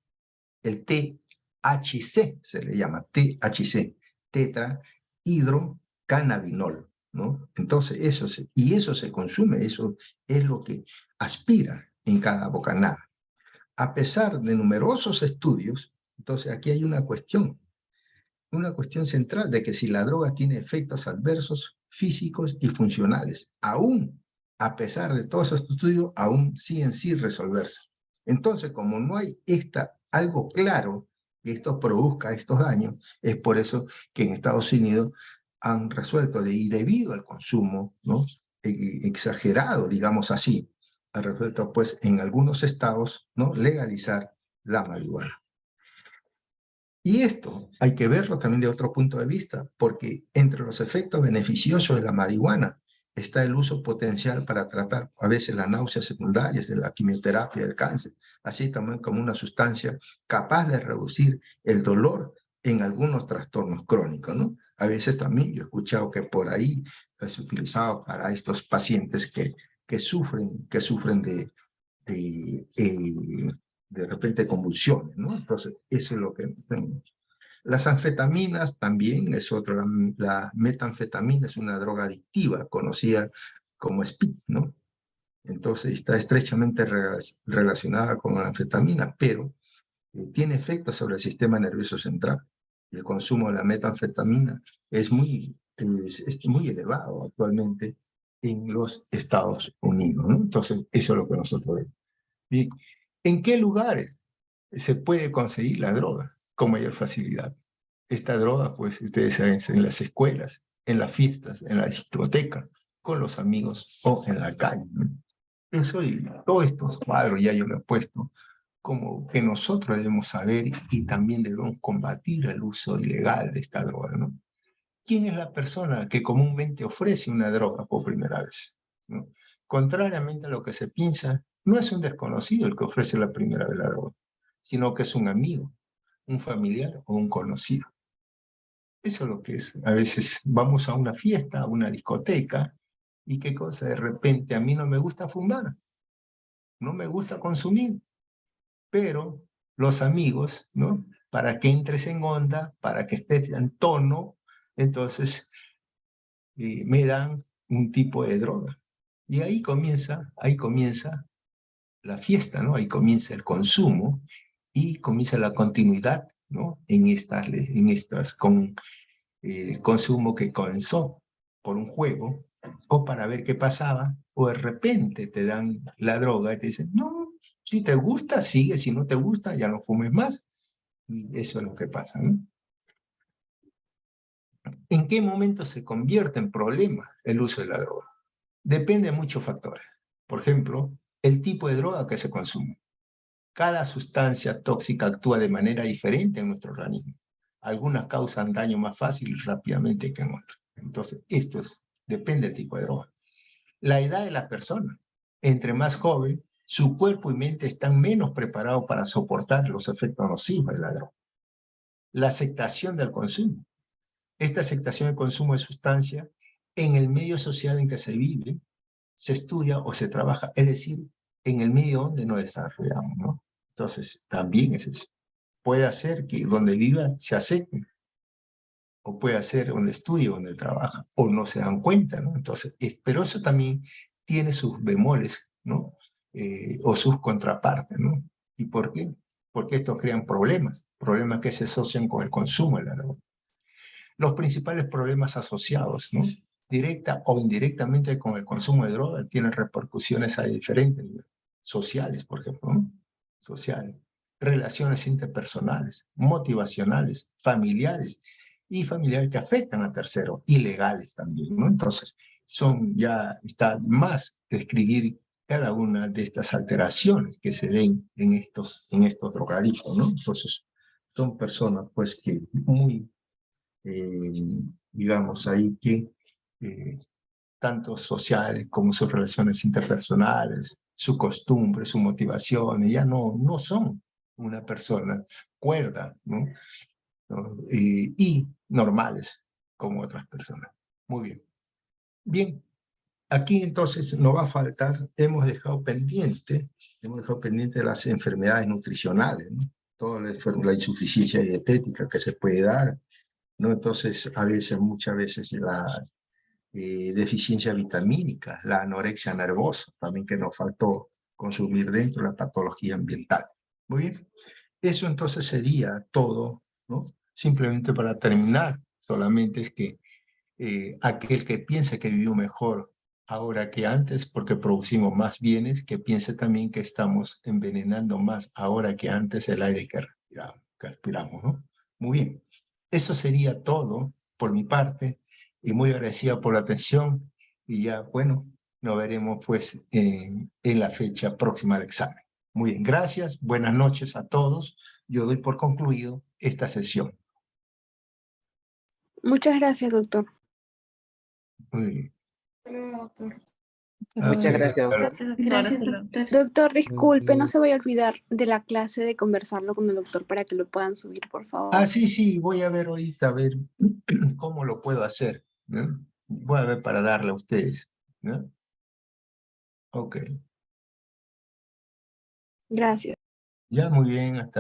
El THC se le llama, THC, tetrahidrocannabinol, ¿no? Entonces, eso se consume, eso es lo que aspira en cada bocanada. A pesar de numerosos estudios, entonces aquí hay una cuestión central de que si la droga tiene efectos adversos físicos y funcionales, aún a pesar de todos esos estudios, aún siguen sin resolverse. Entonces, como no hay algo claro que esto produzca estos daños, es por eso que en Estados Unidos han resuelto, y debido al consumo, ¿no? Exagerado, digamos así, han resuelto pues en algunos estados, ¿no? Legalizar la marihuana. Y esto hay que verlo también de otro punto de vista, porque entre los efectos beneficiosos de la marihuana está el uso potencial para tratar a veces las náuseas secundarias de la quimioterapia del cáncer, así también como una sustancia capaz de reducir el dolor en algunos trastornos crónicos, ¿no? A veces también yo he escuchado que por ahí es utilizado para estos pacientes que sufren de repente convulsiones, ¿no? Entonces, eso es lo que tenemos. Las anfetaminas también es otra, la metanfetamina es una droga adictiva conocida como speed, ¿no? Entonces está estrechamente relacionada con la anfetamina, pero tiene efectos sobre el sistema nervioso central. el consumo de la metanfetamina es muy elevado actualmente en los Estados Unidos, ¿no? Entonces, eso es lo que nosotros vemos. Bien, ¿en qué lugares se puede conseguir la droga con mayor facilidad? Esta droga, pues, ustedes saben, es en las escuelas, en las fiestas, en la discoteca, con los amigos o en la calle, ¿no? Eso y todos estos cuadros ya yo lo he puesto como que nosotros debemos saber y también debemos combatir el uso ilegal de esta droga, ¿no? ¿Quién es la persona que comúnmente ofrece una droga por primera vez? ¿No? Contrariamente a lo que se piensa, no es un desconocido el que ofrece la primera vez la droga, sino que es un amigo, un familiar o un conocido. Eso es lo que es. A veces vamos a una fiesta, a una discoteca, y qué cosa, de repente a mí no me gusta fumar, no me gusta consumir, pero los amigos, ¿no? Para que entres en onda, para que estés en tono, entonces me dan un tipo de droga. Y ahí comienza la fiesta, ¿no? Ahí comienza el consumo y comienza la continuidad, ¿no? En estas con el consumo que comenzó por un juego o para ver qué pasaba, o de repente te dan la droga y te dicen, no, si te gusta, sigue, si no te gusta, ya no fumes más. Y eso es lo que pasa, ¿no? ¿En qué momento se convierte en problema el uso de la droga? Depende de muchos factores. Por ejemplo, el tipo de droga que se consume. Cada sustancia tóxica actúa de manera diferente en nuestro organismo. Algunas causan daño más fácil y rápidamente que en otras. Entonces, depende del tipo de droga. La edad de la persona. Entre más joven, su cuerpo y mente están menos preparados para soportar los efectos nocivos de la droga. La aceptación del consumo. Esta aceptación del consumo de sustancia en el medio social en que se vive, se estudia o se trabaja, es decir, en el medio donde nos desarrollamos, ¿no? Entonces, también es eso. Puede hacer que donde viva se acepte, o puede hacer donde estudie, donde trabaja, o no se dan cuenta, ¿no? Entonces, pero eso también tiene sus bemoles, ¿no? O sus contrapartes, ¿no? ¿Y por qué? Porque estos crean problemas que se asocian con el consumo de la droga. Los principales problemas asociados, ¿no? Directa o indirectamente con el consumo de droga, tienen repercusiones a diferentes niveles. Sociales, por ejemplo, ¿no? Sociales, relaciones interpersonales, motivacionales, familiares y familiares que afectan a terceros, y legales también, ¿no? Entonces, está más describir cada una de estas alteraciones que se ven en estos drogadictos, ¿no? Entonces, son personas, pues, que muy eh, digamos, ahí que tanto sociales como sus relaciones interpersonales, su costumbre, sus motivaciones, ya no son una persona cuerda, ¿no? Y normales como otras personas. Muy bien. Bien, aquí entonces nos va a faltar, hemos dejado pendiente las enfermedades nutricionales, ¿no? Toda la insuficiencia dietética que se puede dar, ¿no? Entonces, muchas veces la deficiencia vitamínica, la anorexia nervosa, también que nos faltó consumir dentro de la patología ambiental. Muy bien, eso entonces sería todo, ¿no? Simplemente para terminar, solamente es que aquel que piense que vivió mejor ahora que antes porque producimos más bienes, que piense también que estamos envenenando más ahora que antes el aire que respiramos, ¿no? Muy bien. Eso sería todo por mi parte y muy agradecida por la atención y ya, bueno, nos veremos pues en la fecha próxima al examen. Muy bien, gracias, buenas noches a todos. Yo doy por concluido esta sesión. Muchas gracias, doctor. Muy bien. Muchas gracias, doctor. Gracias, doctor. Doctor, disculpe, no se vaya a olvidar de la clase de conversarlo con el doctor para que lo puedan subir, por favor. Sí, voy a ver ahorita, a ver cómo lo puedo hacer, ¿no? Voy a ver para darle a ustedes, ¿no? Ok. Gracias. Ya, muy bien, hasta